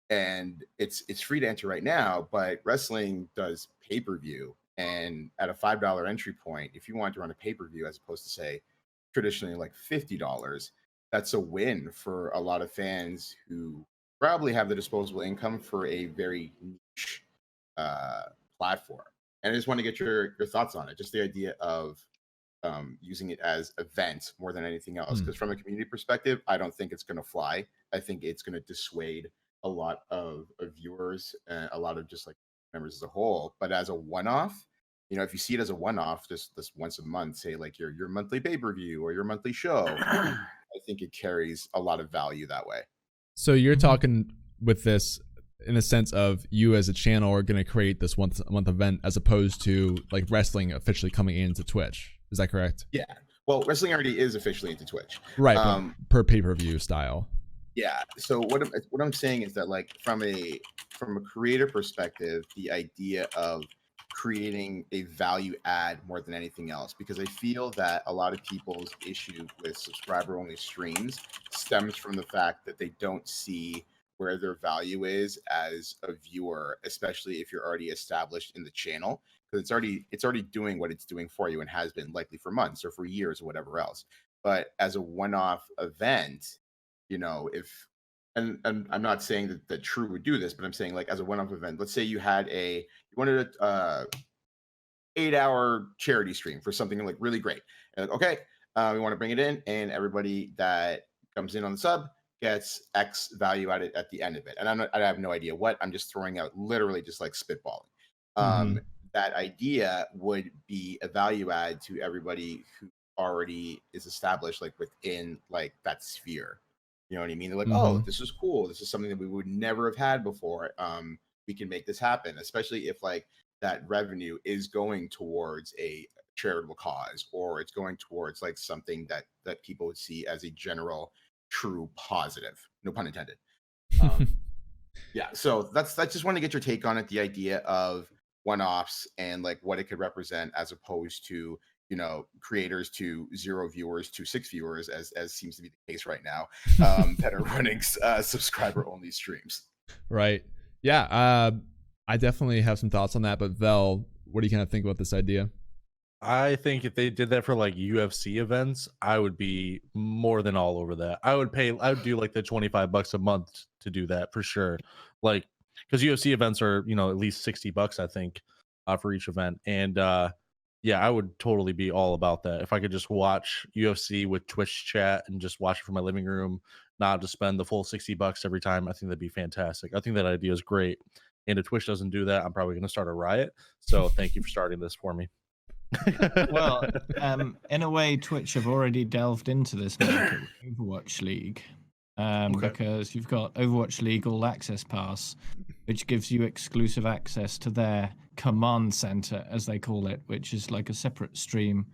And it's free to enter right now, but wrestling does pay-per-view. And at a $5 entry point, if you want to run a pay-per-view as opposed to say traditionally like $50, that's a win for a lot of fans who probably have the disposable income for a very niche platform. And I just want to get your thoughts on it. Just the idea of using it as event more than anything else. Because from a community perspective, I don't think it's going to fly. I think it's going to dissuade a lot of viewers and a lot of just like members as a whole. But as a one-off, you know, if you see it as a one-off, just this once a month, say like your monthly pay-per-view or your monthly show, I think it carries a lot of value that way. So you're talking with this in the sense of you as a channel are going to create this once a month event as opposed to like wrestling officially coming into Twitch. Is that correct? Yeah. Well, wrestling already is officially into Twitch. Right. But per pay-per-view style. Yeah. So what I'm saying is that like from a creator perspective, the idea of creating a value add more than anything else, because I feel that a lot of people's issue with subscriber only streams stems from the fact that they don't see where their value is as a viewer, especially if you're already established in the channel, because it's already doing what it's doing for you and has been likely for months or for years or whatever else. But as a one-off event, you know, if and I'm not saying that True would do this, but I'm saying like as a one-off event, let's say you wanted a 8-hour charity stream for something like really great. And like, okay, we want to bring it in, and everybody that comes in on the sub gets X value at it at the end of it. And I have no idea what. I'm just throwing out literally just like spitballing. that idea would be a value add to everybody who already is established like within like that sphere. You know what I mean? They're like, oh, this is cool. This is something that we would never have had before. We can make this happen, especially if like that revenue is going towards a charitable cause, or it's going towards like something that people would see as a general true positive, no pun intended. Yeah, so that's just want to get your take on it, the idea of one-offs and like what it could represent, as opposed to, you know, creators to 0 viewers to 6 viewers, as seems to be the case right now, that are running subscriber only streams. Right. Yeah. I definitely have some thoughts on that, but Vel, what do you kind of think about this idea? I think if they did that for like UFC events, I would be more than all over that. I would do like the $25 a month to do that for sure. Like, because UFC events are, you know, at least $60, I think, for each event. And yeah, I would totally be all about that. If I could just watch UFC with Twitch chat and just watch it from my living room, not have to spend the full $60 every time, I think that'd be fantastic. I think that idea is great. And if Twitch doesn't do that, I'm probably going to start a riot. So thank you for starting this for me. Well, in a way, Twitch have already delved into this market with Overwatch League, because you've got Overwatch League All Access Pass, which gives you exclusive access to their command center, as they call it, which is like a separate stream,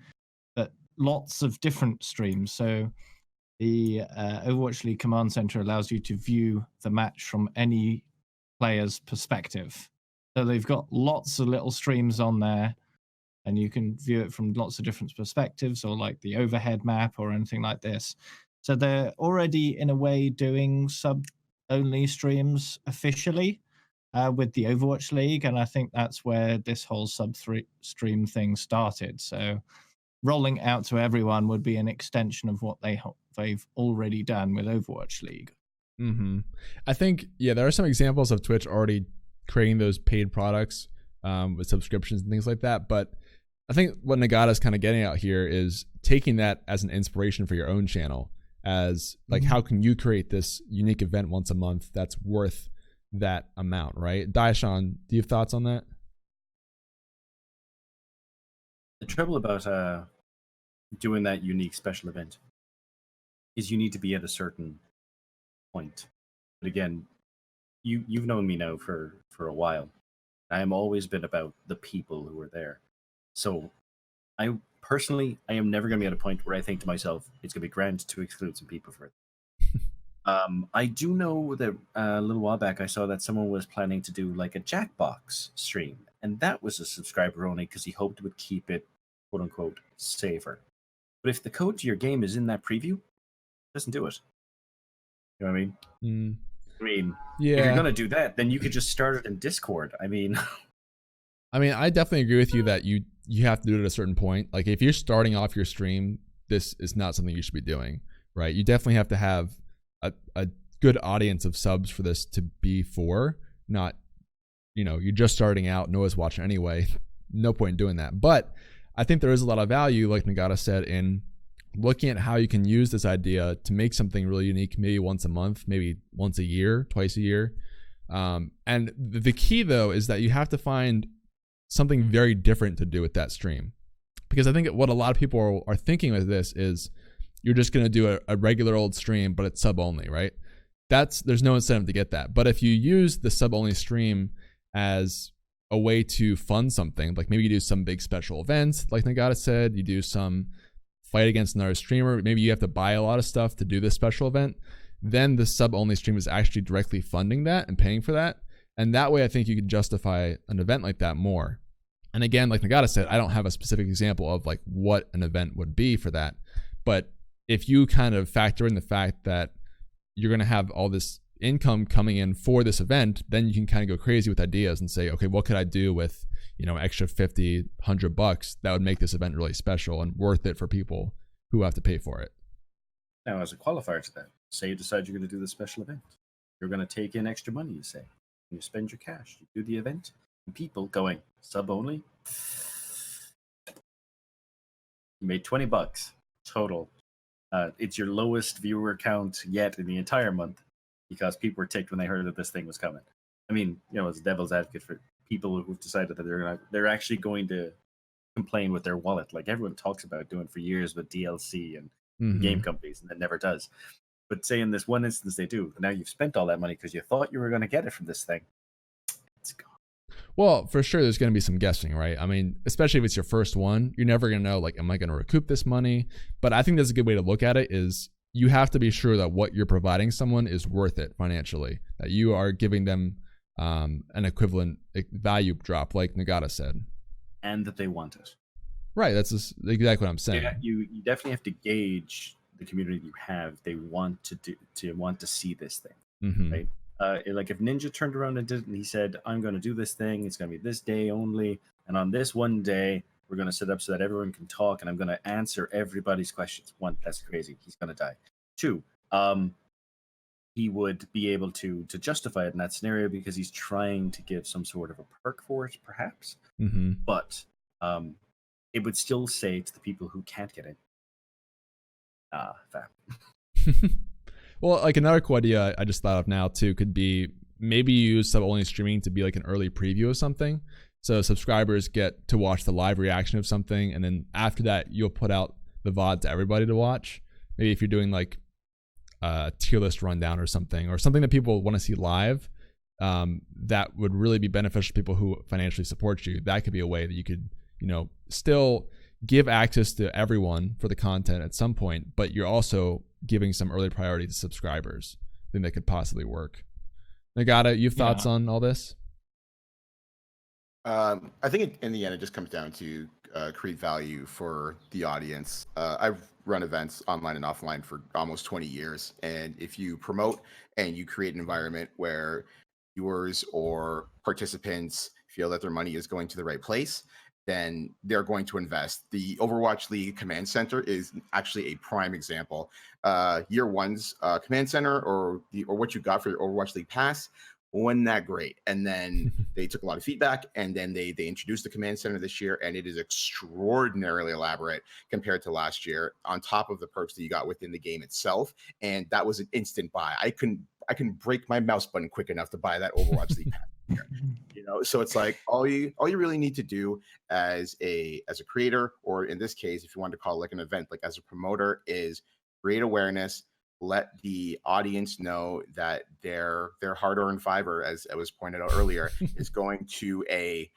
but lots of different streams. So the Overwatch League command center allows you to view the match from any player's perspective. So they've got lots of little streams on there, and you can view it from lots of different perspectives, or like the overhead map or anything like this. So they're already, in a way, doing sub-only streams officially with the Overwatch League, and I think that's where this whole sub-stream thing started. So rolling out to everyone would be an extension of what they've already done with Overwatch League. I think, yeah, there are some examples of Twitch already creating those paid products with subscriptions and things like that, but I think what Nagata's kind of getting out here is taking that as an inspiration for your own channel, as like, how can you create this unique event once a month that's worth that amount, right? Diasean, do you have thoughts on that? The trouble about doing that unique special event is you need to be at a certain point. But again, you've known me now for a while. I am always been about the people who are there. So I am never going to be at a point where I think to myself, it's going to be grand to exclude some people for it. I do know that a little while back I saw that someone was planning to do like a Jackbox stream, and that was a subscriber only because he hoped it would keep it, quote unquote, safer. But if the code to your game is in that preview, it doesn't do it. You know what I mean? I mean, yeah. If you're going to do that, then you could just start it in Discord. I mean, I definitely agree with you that you have to do it at a certain point. Like, if you're starting off your stream, this is not something you should be doing, right? You definitely have to have a good audience of subs for this to be for, not, you know, you're just starting out, no one's watching anyway. No point in doing that. But I think there is a lot of value, like Nagata said, in looking at how you can use this idea to make something really unique, maybe once a month, maybe once a year, twice a year. And the key, though, is that you have to find something very different to do with that stream. Because I think what a lot of people are thinking with this is you're just going to do a regular old stream, but it's sub only, right? There's no incentive to get that. But if you use the sub only stream as a way to fund something, like maybe you do some big special events, like Nagata said, you do some fight against another streamer, maybe you have to buy a lot of stuff to do this special event, then the sub only stream is actually directly funding that and paying for that. And that way I think you can justify an event like that more. And again, like Nagata said, I don't have a specific example of like what an event would be for that. But if you kind of factor in the fact that you're going to have all this income coming in for this event, then you can kind of go crazy with ideas and say, okay, what could I do with, you know, extra $50, $100 that would make this event really special and worth it for people who have to pay for it. Now, as a qualifier to that, say you decide you're going to do this special event. You're going to take in extra money, you say. And you spend your cash. You do the event. And people going, sub only. You made $20 total. It's your lowest viewer count yet in the entire month because people were ticked when they heard that this thing was coming. I mean, you know, as a devil's advocate people who've decided that they're actually going to complain with their wallet, like everyone talks about doing for years with DLC and game companies, and that never does. But say in this one instance they do. Now you've spent all that money because you thought you were going to get it from this thing. It's gone. Well, for sure, there's going to be some guessing, right? I mean, especially if it's your first one, you're never going to know, like, am I going to recoup this money? But I think that's a good way to look at it is you have to be sure that what you're providing someone is worth it financially, that you are giving them an equivalent value drop, like Nagata said. And that they want it. Right, that's exactly what I'm saying. Yeah, you definitely have to gauge the community you have. They want to see this thing, right? Like if Ninja turned around and did it, and he said, "I'm going to do this thing. It's going to be this day only, and on this one day, we're going to set up so that everyone can talk, and I'm going to answer everybody's questions." One, that's crazy. He's going to die. Two, he would be able to justify it in that scenario because he's trying to give some sort of a perk for it, perhaps. But it would still say to the people who can't get in, fam. Well, like another cool idea I just thought of now too could be maybe you use sub-only streaming to be like an early preview of something. So subscribers get to watch the live reaction of something, and then after that, you'll put out the VOD to everybody to watch. Maybe if you're doing like a tier list rundown or something that people want to see live, that would really be beneficial to people who financially support you. That could be a way that you could, still give access to everyone for the content at some point, but you're also giving some early priority to subscribers. I think that could possibly work. Nagata, you have thoughts on all this? I think in the end, it just comes down to create value for the audience. I've run events online and offline for almost 20 years. And if you promote and you create an environment where viewers or participants feel that their money is going to the right place, then they're going to invest. The Overwatch League Command Center is actually a prime example. Year one's Command Center or what you got for your Overwatch League Pass wasn't that great. And then they took a lot of feedback, and then they introduced the Command Center this year, and it is extraordinarily elaborate compared to last year, on top of the perks that you got within the game itself. And that was an instant buy. I couldn't break my mouse button quick enough to buy that Overwatch League Pass. So it's like all you really need to do as a creator, or in this case, if you want to call it like an event, like as a promoter, is create awareness, let the audience know that their hard-earned fiber, as it was pointed out earlier, is going to a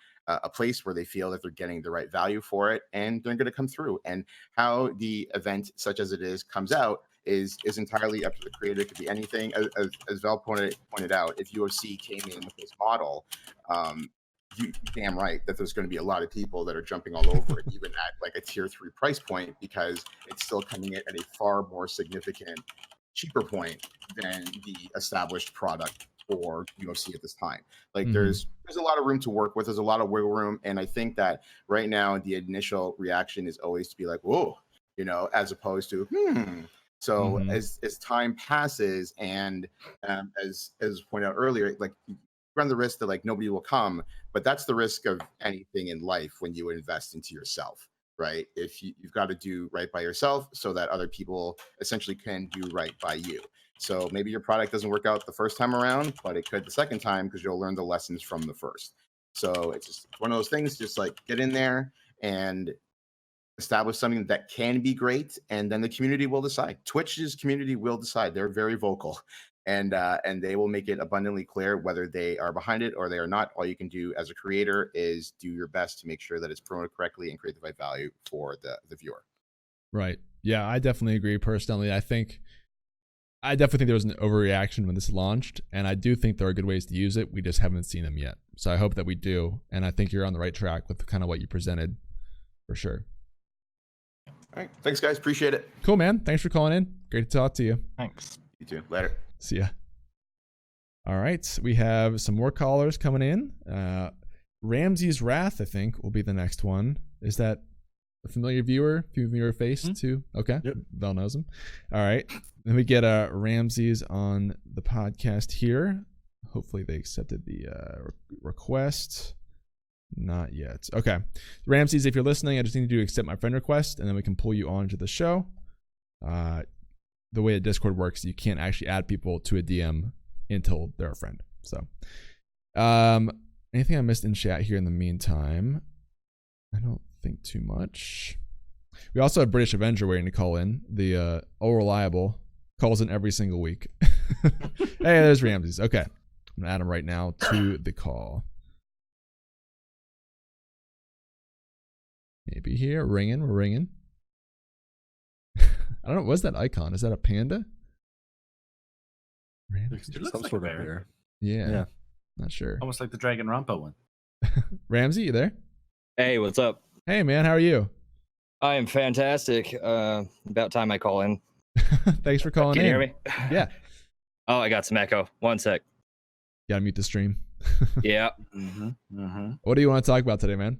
place where they feel that they're getting the right value for it, and they're going to come through. And how the event, such as it is, comes out is entirely up to the creator. It could be anything. As Val pointed out, if UFC came in with this model, you damn right that there's going to be a lot of people that are jumping all over it, even at like a tier 3 price point, because it's still coming in at a far more significant, cheaper point than the established product for UFC at this time. Like there's a lot of room to work with. There's a lot of wiggle room. And I think that right now the initial reaction is always to be like, whoa, as opposed to, So as time passes, and as pointed out earlier, like you run the risk that like nobody will come, but that's the risk of anything in life when you invest into yourself, right? If you've got to do right by yourself so that other people essentially can do right by you. So maybe your product doesn't work out the first time around, but it could the second time, because you'll learn the lessons from the first. So it's just one of those things, just like get in there and establish something that can be great, and then the community will decide. Twitch's community will decide. They're very vocal, and they will make it abundantly clear whether they are behind it or they are not. All you can do as a creator is do your best to make sure that it's promoted correctly and create the right value for the viewer. Right. Yeah, I definitely agree personally. I definitely think there was an overreaction when this launched, and I do think there are good ways to use it. We just haven't seen them yet. So I hope that we do, and I think you're on the right track with kind of what you presented, for sure. All right. Thanks, guys. Appreciate it. Cool, man. Thanks for calling in. Great to talk to you. Thanks. You too. Later. See ya. All right. We have some more callers coming in. Ramsey's Wrath, I think, will be the next one. Is that a familiar familiar face too? Okay. Yep. Val knows him. All right. Then we get Ramsey's on the podcast here. Hopefully they accepted the request. Not yet. Okay. Ramses, if you're listening, I just need you to accept my friend request, and then we can pull you onto the show. The way that Discord works, you can't actually add people to a DM until they're a friend. So, Anything I missed in chat here in the meantime? I don't think too much. We also have British Avenger waiting to call in. The all reliable calls in every single week. Hey, there's Ramses. Okay. I'm going to add him right now to the call. Maybe here. Ringing. We're ringing. I don't know. What's that icon? Is that a panda? Ramses. It looks Some like sort a of bear. bear. Yeah. Not sure. Almost like the Dragon Rampa one. Ramsey, you there? Hey, what's up? Hey, man. How are you? I am fantastic. About time I call in. Thanks for calling Can in. you hear me? Yeah. Oh, I got some echo. One sec. Gotta mute the stream. Yeah. What do you want to talk about today, man?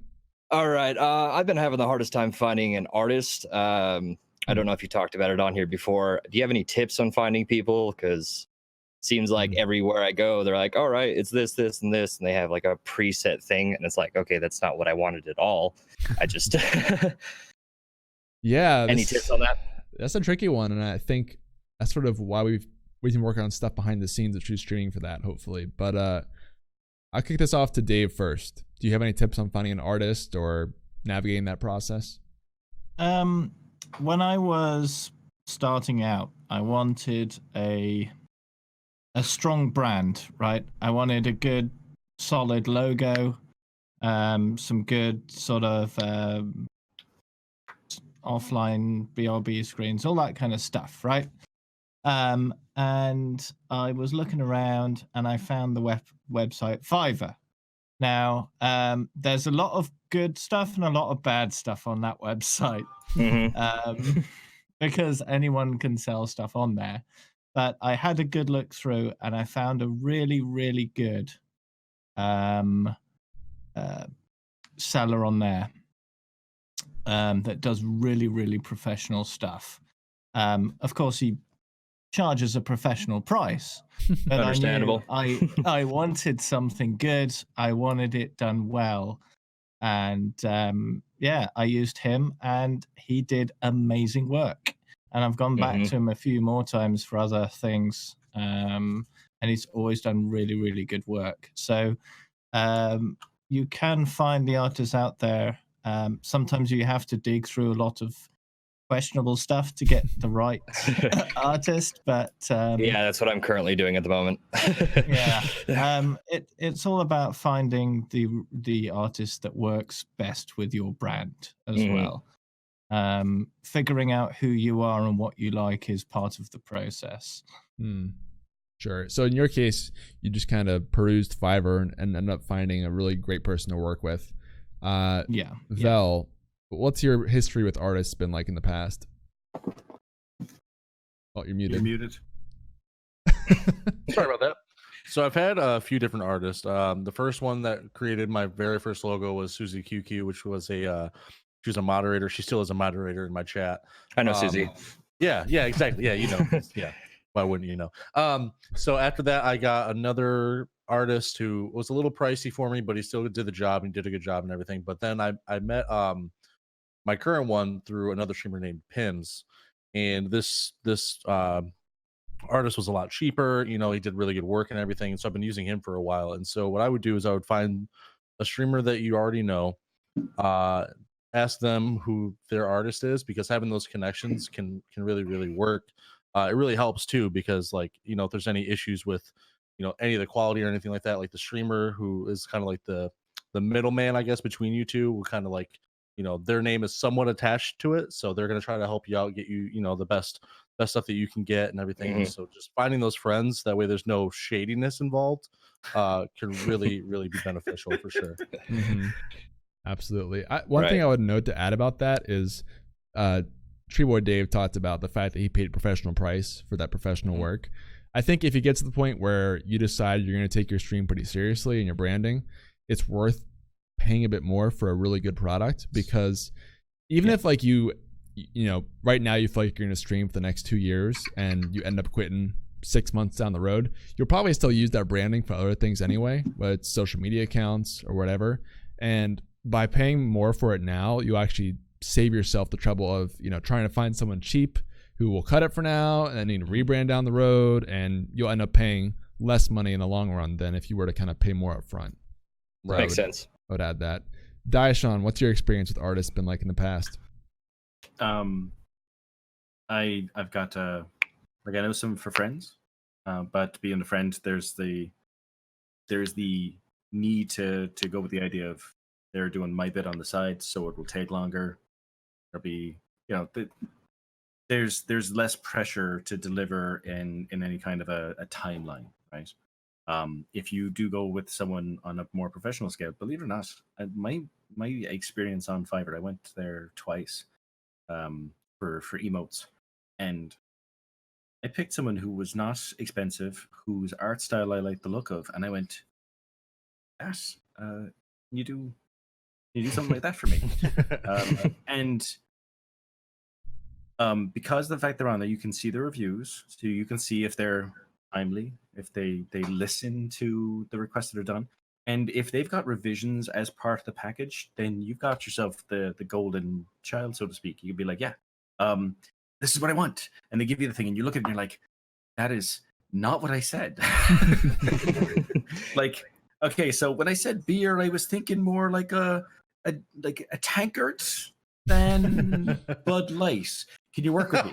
All right. I've been having the hardest time finding an artist. I don't know if you talked about it on here before. Do you have any tips on finding people? Because it seems like everywhere I go, they're like, all right, it's this, this, and this. And they have like a preset thing. And it's like, okay, that's not what I wanted at all. I just... Yeah. Any tips on that? That's a tricky one. And I think that's sort of why we've been working on stuff behind the scenes of True Streaming for that, hopefully. But I'll kick this off to Dave first. Do you have any tips on finding an artist or navigating that process? When I was starting out, I wanted a strong brand, right? I wanted a good, solid logo, some good sort of offline BRB screens, all that kind of stuff, right? And I was looking around and I found the website Fiverr. Now, there's a lot of good stuff and a lot of bad stuff on that website, because anyone can sell stuff on there. But I had a good look through and I found a really, really good seller on there that does really, really professional stuff. Of course, he charges a professional price. But Understandable. I wanted something good. I wanted it done well. And yeah, I used him and he did amazing work. And I've gone back to him a few more times for other things. And he's always done really, really good work. So you can find the artists out there. Sometimes you have to dig through a lot of questionable stuff to get the right artist, but yeah, that's what I'm currently doing at the moment. yeah, it's all about finding the artist that works best with your brand as well. Figuring out who you are and what you like is part of the process. Sure. So in your case, you just kind of perused Fiverr and ended up finding a really great person to work with. Yeah. Vel, what's your history with artists been like in the past? Oh, you're muted. You're muted. Sorry about that. So I've had a few different artists. The first one that created my very first logo was Susie QQ, which was she was a moderator. She still is a moderator in my chat. I know Susie. Yeah, exactly. Yeah, you know. Yeah. Why wouldn't you know? So after that, I got another artist who was a little pricey for me, but he still did the job and did a good job and everything. But then I met my current one through another streamer named Pims, and this artist was a lot cheaper. You know, he did really good work and everything. And so I've been using him for a while. And so what I would do is I would find a streamer that you already know, ask them who their artist is, because having those connections can really, really work. It really helps too, because like, you know, if there's any issues with, you know, any of the quality or anything like that, like the streamer who is kind of like the middleman, I guess, between you two, will kind of like, you know, their name is somewhat attached to it, so they're going to try to help you out, get you, you know, the best stuff that you can get and everything. So just finding those friends, that way there's no shadiness involved, can really be beneficial for sure. Absolutely. One thing I would note to add about that is Treeboy Dave talked about the fact that he paid a professional price for that professional work. I think if you get to the point where you decide you're going to take your stream pretty seriously and your branding, it's worth paying a bit more for a really good product, because even if like you know, right now you feel like you're going to stream for the next 2 years and you end up quitting 6 months down the road, you'll probably still use that branding for other things anyway, whether it's social media accounts or whatever. And by paying more for it now, you actually save yourself the trouble of, you know, trying to find someone cheap who will cut it for now and then need to rebrand down the road, and you'll end up paying less money in the long run than if you were to kind of pay more up front. Right. Makes sense. I would add that. Diasean, what's your experience with artists been like in the past? I've got like I know some for friends, but being a friend, there's the need to go with the idea of they're doing my bit on the side, so it will take longer. There'll be there's less pressure to deliver in any kind of a timeline, right? If you do go with someone on a more professional scale, believe it or not, my experience on Fiverr, I went there twice for emotes, and I picked someone who was not expensive, whose art style I liked the look of, and I went, "Yes, you do something like that for me." Because of the fact they're on there, you can see the reviews, so you can see if they're timely, if they listen to the requests that are done, and if they've got revisions as part of the package, then you've got yourself the golden child, so to speak. You can be like, yeah, this is what I want, and they give you the thing, and you look at it and you're like, that is not what I said. Like, okay, so when I said beer, I was thinking more like a tankard than Bud Light. Can you work with me?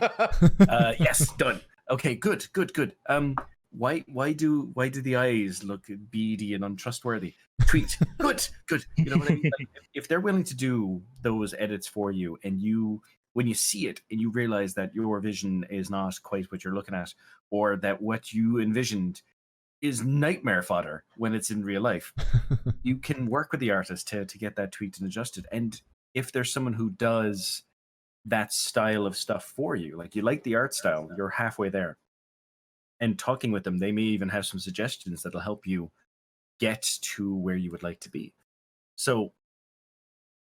Yes, done. Okay, good. Why do the eyes look beady and untrustworthy? Tweet. Good. You know what I mean? Like, if they're willing to do those edits for you, and when you see it and you realize that your vision is not quite what you're looking at, or that what you envisioned is nightmare fodder when it's in real life, you can work with the artist to get that tweaked and adjusted. And if there's someone who does that style of stuff for you, like you like the art style, you're halfway there. And talking with them, they may even have some suggestions that'll help you get to where you would like to be. So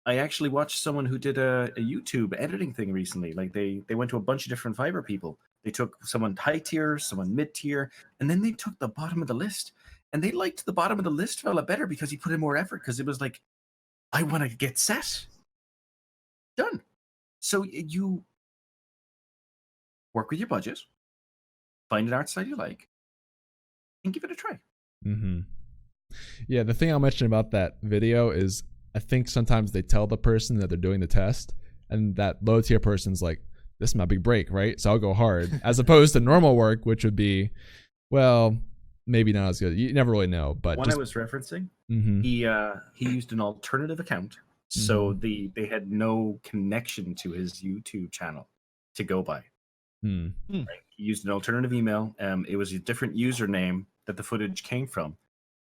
I actually watched someone who did a YouTube editing thing recently. Like they went to a bunch of different Fiverr people. They took someone high tier, someone mid tier, and then they took the bottom of the list. And they liked the bottom of the list fella better because he put in more effort, because it was like, I want to get set. Done. So you work with your budget, find an art style you like, and give it a try. Mm-hmm. Yeah, the thing I'll mention about that video is I think sometimes they tell the person that they're doing the test, and that low tier person's like, this is my big break, right? So I'll go hard, as opposed to normal work, which would be, well, maybe not as good. You never really know. But one I was referencing, he used an alternative account, so they had no connection to his YouTube channel to go by. Right? He used an alternative email. It was a different username that the footage came from.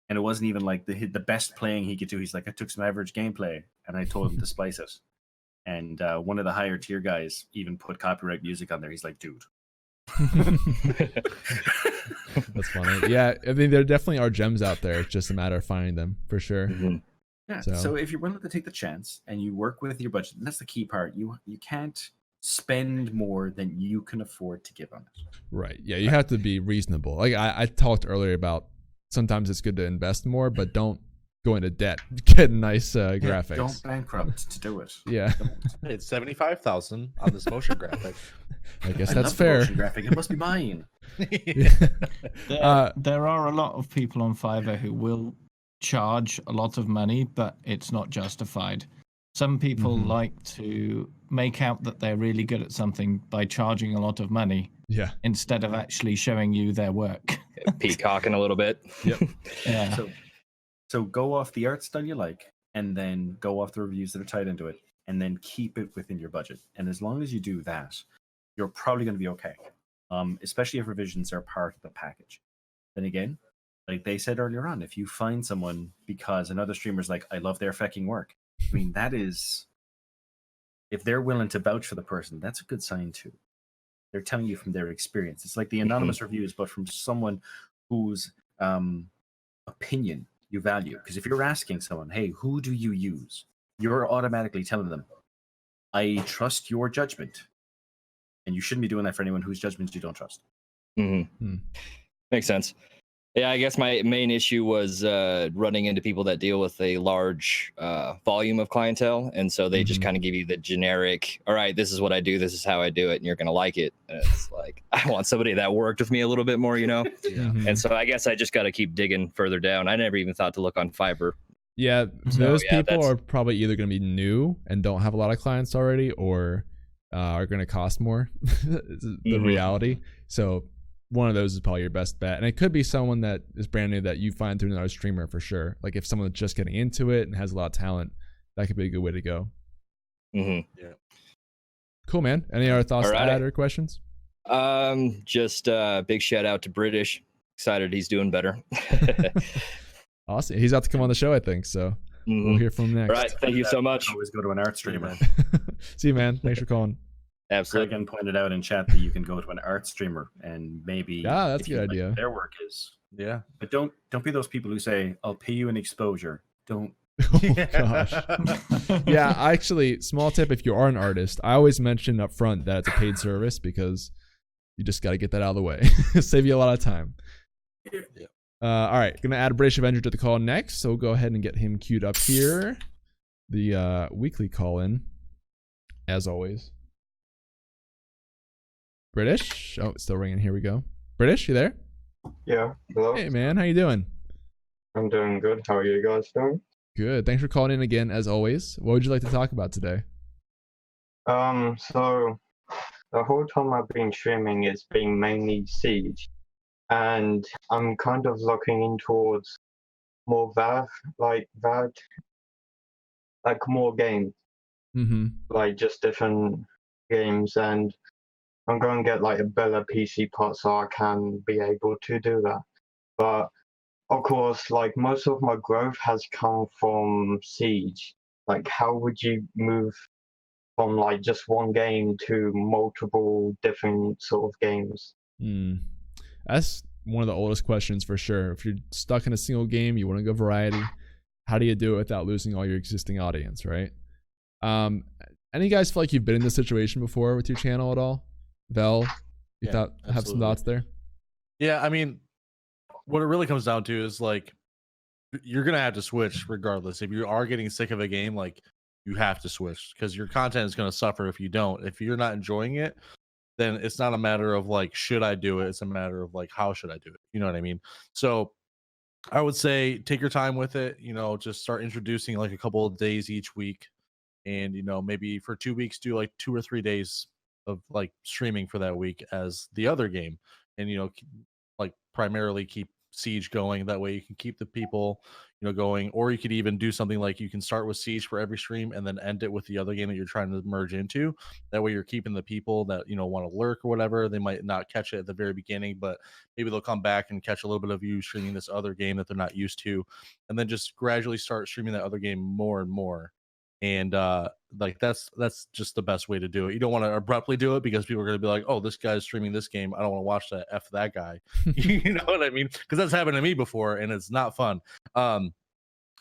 And it wasn't even like the best playing he could do. He's like, I took some average gameplay and I told him to splice it. And one of the higher tier guys even put copyright music on there. He's like, dude. That's funny. Yeah, I mean, there definitely are gems out there. It's just a matter of finding them, for sure. Yeah. So if you're willing to take the chance and you work with your budget, that's the key part. You can't spend more than you can afford to give on it. Right. Yeah, you have to be reasonable. Like I talked earlier about, sometimes it's good to invest more, but don't go into debt. Get nice graphics. Don't bankrupt to do it. Yeah. It's 75,000 on this motion graphic. I guess I that's love the fair. motion graphic. It must be mine. There are a lot of people on Fiverr who will charge a lot of money, but it's not justified. Some people like to make out that they're really good at something by charging a lot of money. Yeah. Instead of actually showing you their work. Peacocking a little bit. Yep. Yeah. So go off the art style you like, and then go off the reviews that are tied into it, and then keep it within your budget. And as long as you do that, you're probably going to be okay. Especially if revisions are part of the package. Then again, like they said earlier on, if you find someone because another streamer's like, I love their fucking work. I mean, that is, if they're willing to vouch for the person, that's a good sign too. They're telling you from their experience. It's like the anonymous reviews, but from someone whose opinion you value. Because if you're asking someone, hey, who do you use? You're automatically telling them, I trust your judgment. And you shouldn't be doing that for anyone whose judgment you don't trust. Makes sense. Yeah, I guess my main issue was running into people that deal with a large volume of clientele. And so they just kind of give you the generic, all right, this is what I do, this is how I do it, and you're going to like it. And it's like, I want somebody that worked with me a little bit more, you know? And so I guess I just got to keep digging further down. I never even thought to look on Fiverr. Yeah, So, those yeah, people that's- are probably either going to be new and don't have a lot of clients already, or are going to cost more. The Mhm. reality. So one of those is probably your best bet, and it could be someone that is brand new that you find through another streamer for sure. Like if someone that's just getting into it and has a lot of talent, that could be a good way to go. Mhm. Cool, man. Any other thoughts to Alrighty. add or questions? Just big shout out to British. Excited he's doing better. Awesome. He's about to come on the show, I think. So we'll Mhm. hear from him All next. right, thank you so much. Always go to an art streamer. See you, man. Thanks for calling. Absolutely. Dragon pointed out in chat that you can go to an art streamer and maybe Yeah, that's if a you good like idea. what their work is. Yeah. But don't be those people who say, I'll pay you an exposure. Don't. Oh gosh. Yeah, actually, small tip: if you are an artist, I always mention up front that it's a paid service because you just got to get that out of the way. Save you a lot of time. Yeah. All right, gonna add a British Avenger to the call next, so we'll go ahead and get him queued up here. The weekly call in, as always. British. Oh, it's still ringing. Here we go. British, you there? Yeah, hello. Hey, man, how you doing? I'm doing good. How are you guys doing? Good. Thanks for calling in again, as always. What would you like to talk about today? So the whole time I've been streaming, it's been mainly Siege, and I'm kind of looking in towards more VAD, like more games, Mm-hmm. like just different games, and I'm going to get like a better PC part so I can be able to do that. But of course, like most of my growth has come from Siege. Like, how would you move from like just one game to multiple different sort of games? That's one of the oldest questions for sure. If you're stuck in a single game, you want to go variety. How do you do it without losing all your existing audience, right? Any guys feel like you've been in this situation before with your channel at all? Vel, you Yeah, have some absolutely. thoughts there? Yeah, I mean, what it really comes down to is like you're gonna have to switch regardless. If you are getting sick of a game, like you have to switch because your content is gonna suffer if you don't. If you're not enjoying it, then it's not a matter of like should I do it? It's a matter of like how should I do it? You know what I mean? So I would say take your time with it. You know, just start introducing like a couple of days each week, and you know maybe for 2 weeks do like 2 or 3 days of like streaming for that week as the other game, and you know like primarily keep Siege going. That way you can keep the people going, or you could even do something like you can start with Siege for every stream and then end it with the other game that you're trying to merge into. That way you're keeping the people that want to lurk or whatever. They might not catch it at the very beginning, but maybe they'll come back and catch a little bit of you streaming this other game that they're not used to, and then just gradually start streaming that other game more and more. And like that's just the best way to do it. You don't want to abruptly do it because people are going to be like, oh, this guy's streaming this game, I don't want to watch that. F that guy. You know what I mean? Because that's happened to me before and it's not fun.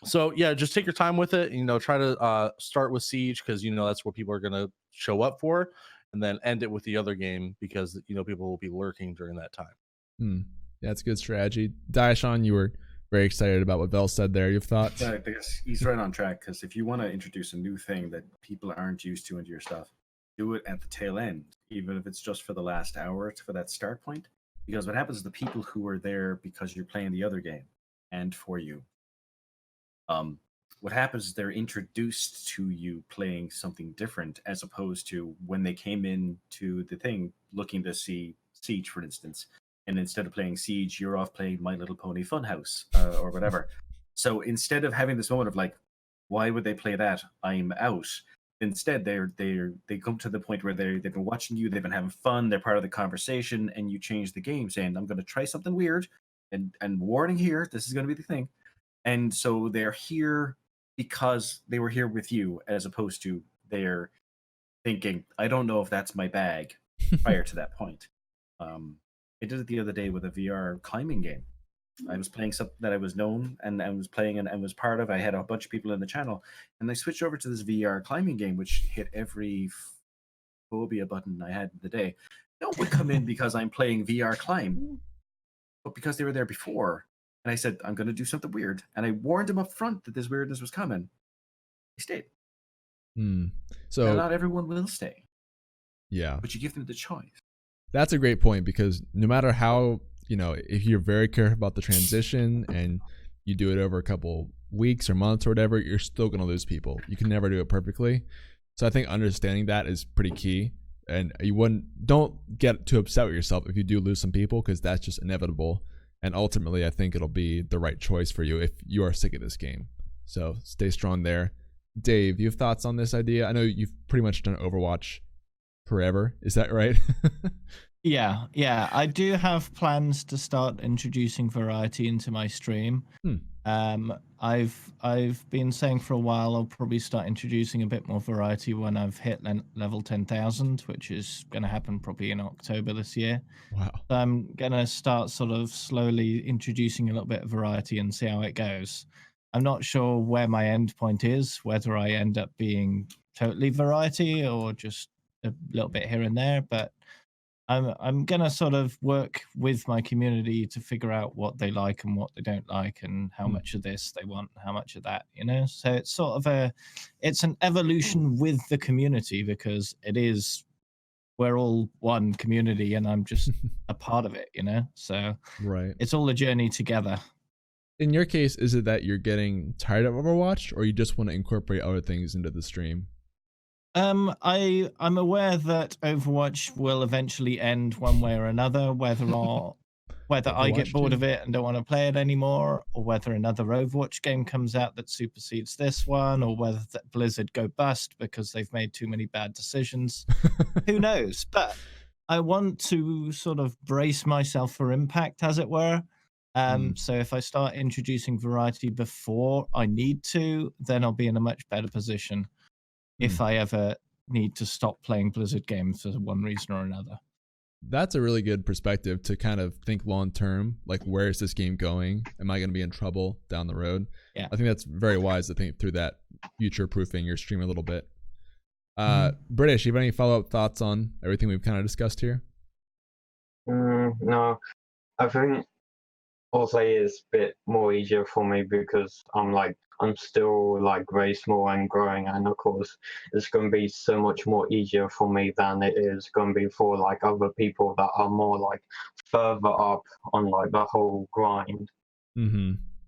So yeah, just take your time with it. Try to start with Siege because that's what people are going to show up for, and then end it with the other game because people will be lurking during that time. Yeah, that's a good strategy. Diasean, you were very excited about what Vel said there. You have thoughts? Yeah, I guess he's right on track because if you want to introduce a new thing that people aren't used to into your stuff, do it at the tail end, even if it's just for the last hour for that start point. Because what happens is the people who are there because you're playing the other game and for you, what happens is they're introduced to you playing something different as opposed to when they came into the thing looking to see Siege, for instance. And instead of playing Siege, you're off playing My Little Pony Funhouse or whatever. So instead of having this moment of like, why would they play that? I'm out. Instead, they come to the point where they've been watching you, they've been having fun, they're part of the conversation, and you change the game, saying, I'm going to try something weird, and warning here, this is going to be the thing. And so they're here because they were here with you, as opposed to they're thinking, I don't know if that's my bag prior to that point. I did it the other day with a VR climbing game. I was playing something that I was known and I was playing and was part of. I had a bunch of people in the channel, and I switched over to this VR climbing game, which hit every phobia button I had in the day. No one would come in because I'm playing VR climb, but because they were there before. And I said, I'm going to do something weird. And I warned them up front that this weirdness was coming. They stayed. So now, not everyone will stay. Yeah. But you give them the choice. That's a great point because no matter how, if you're very careful about the transition and you do it over a couple weeks or months or whatever, you're still going to lose people. You can never do it perfectly. So I think understanding that is pretty key. And don't get too upset with yourself if you do lose some people, because that's just inevitable. And ultimately, I think it'll be the right choice for you if you are sick of this game. So stay strong there. Dave, you have thoughts on this idea? I know you've pretty much done Overwatch forever. Is that right? Yeah. I do have plans to start introducing variety into my stream. I've been saying for a while I'll probably start introducing a bit more variety when I've hit level 10,000, which is going to happen probably in October this year. Wow. So I'm going to start sort of slowly introducing a little bit of variety and see how it goes. I'm not sure where my end point is, whether I end up being totally variety or just a little bit here and there, but I'm gonna sort of work with my community to figure out what they like and what they don't like, and how much of this they want, how much of that, you know. So it's sort of it's an evolution with the community, because we're all one community, and I'm just a part of it, you know. So right, it's all a journey together. In your case, is it that you're getting tired of Overwatch, or you just want to incorporate other things into the stream? I'm aware that Overwatch will eventually end one way or another, whether I get bored of it and don't want to play it anymore, or whether another Overwatch game comes out that supersedes this one, or whether Blizzard go bust because they've made too many bad decisions. Who knows? But I want to sort of brace myself for impact, as it were. So if I start introducing variety before I need to, then I'll be in a much better position if I ever need to stop playing Blizzard games for one reason or another. That's a really good perspective to kind of think long term, like, where is this game going? Am I going to be in trouble down the road? Yeah. I think that's very wise to think through that, future proofing your stream a little bit. British, you have any follow-up thoughts on everything we've kind of discussed here? No, I think also it's a bit more easier for me because I'm still like very small and growing, and of course it's going to be so much more easier for me than it is going to be for like other people that are more like further up on like the whole grind.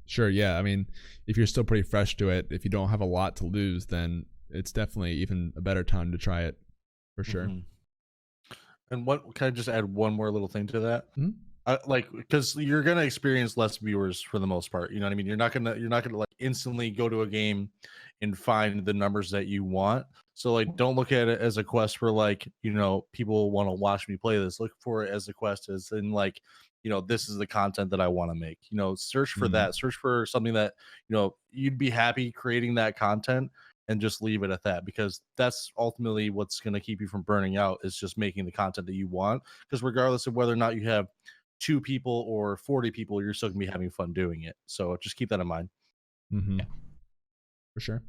Sure, yeah. I mean, if you're still pretty fresh to it, if you don't have a lot to lose, then it's definitely even a better time to try it, for sure. And what can I just add one more little thing to that? Like, because you're gonna experience less viewers for the most part, you know what I mean. You're not gonna like instantly go to a game and find the numbers that you want. So like, don't look at it as a quest for like, you know, people want to watch me play this. Look for it as a quest as in like, you know, this is the content that I want to make. You know, search for that. Search for something that, you know, you'd be happy creating that content, and just leave it at that, because that's ultimately what's going to keep you from burning out, is just making the content that you want. Because regardless of whether or not you have 2 people or 40 people, you're still gonna be having fun doing it. So just keep that in mind. Yeah. For sure.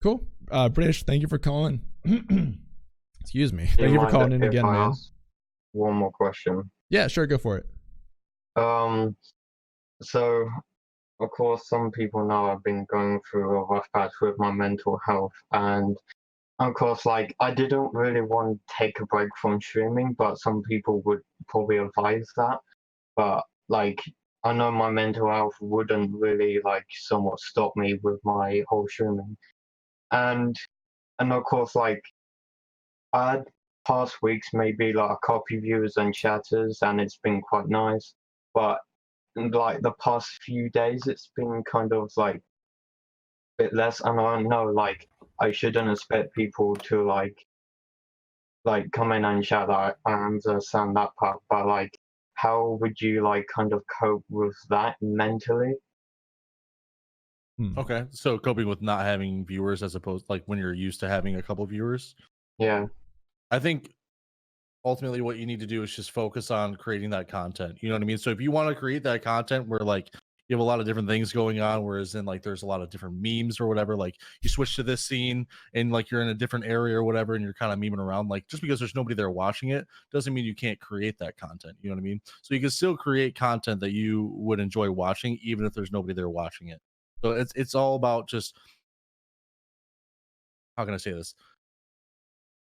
Cool. British, thank you for calling. Excuse me. Thank you for calling in again, man. One more question. Yeah, sure, go for it. So of course some people know I've been going through a rough patch with my mental health, and of course, like, I didn't really want to take a break from streaming, but some people would probably advise that. But like, I know my mental health wouldn't really like somewhat stop me with my whole streaming. And of course, like, I had past weeks maybe like a couple viewers and chatters, and it's been quite nice. But like the past few days, it's been kind of like a bit less. And I know, like, I shouldn't expect people to like come in and chat. I understand that part, but like, how would you like kind of cope with that mentally? Okay, so coping with not having viewers as opposed like when you're used to having a couple viewers. Yeah, I think ultimately what you need to do is just focus on creating that content. You know what I mean? So if you want to create that content where like you have a lot of different things going on, whereas in like there's a lot of different memes or whatever, like you switch to this scene and like you're in a different area or whatever, and you're kind of memeing around, like just because there's nobody there watching it doesn't mean you can't create that content. You know what I mean? So you can still create content that you would enjoy watching even if there's nobody there watching it. So it's all about just, how can I say this?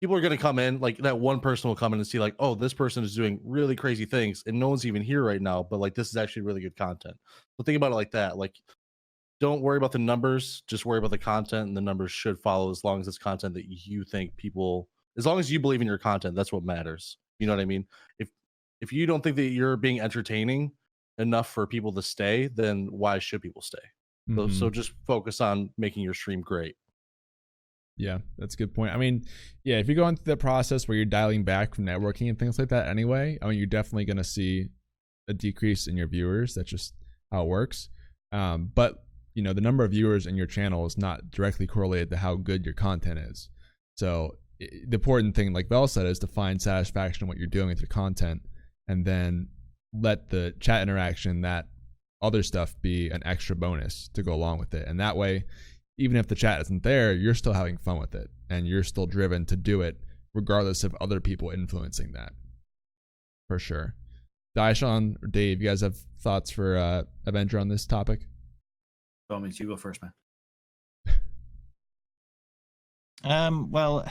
People are going to come in, like that one person will come in and see like, oh, this person is doing really crazy things and no one's even here right now, but like this is actually really good content. So think about it like that. Like don't worry about the numbers, just worry about the content, and the numbers should follow as long as it's content that you think people, as long as you believe in your content, that's what matters. You know what I mean? If you don't think that you're being entertaining enough for people to stay, then why should people stay? So Mhm. just focus on making your stream great. Yeah, that's a good point. I mean, yeah, if you're going through the process where you're dialing back from networking and things like that anyway, I mean, you're definitely going to see a decrease in your viewers. That's just how it works. But, you know, the number of viewers in your channel is not directly correlated to how good your content is. So the important thing, like Vel said, is to find satisfaction in what you're doing with your content, and then let the chat interaction, that other stuff, be an extra bonus to go along with it. And that way, even if the chat isn't there, you're still having fun with it, and you're still driven to do it regardless of other people influencing that. For sure. Diasean or Dave, you guys have thoughts for Avenger on this topic? So, means you go first, man. Well,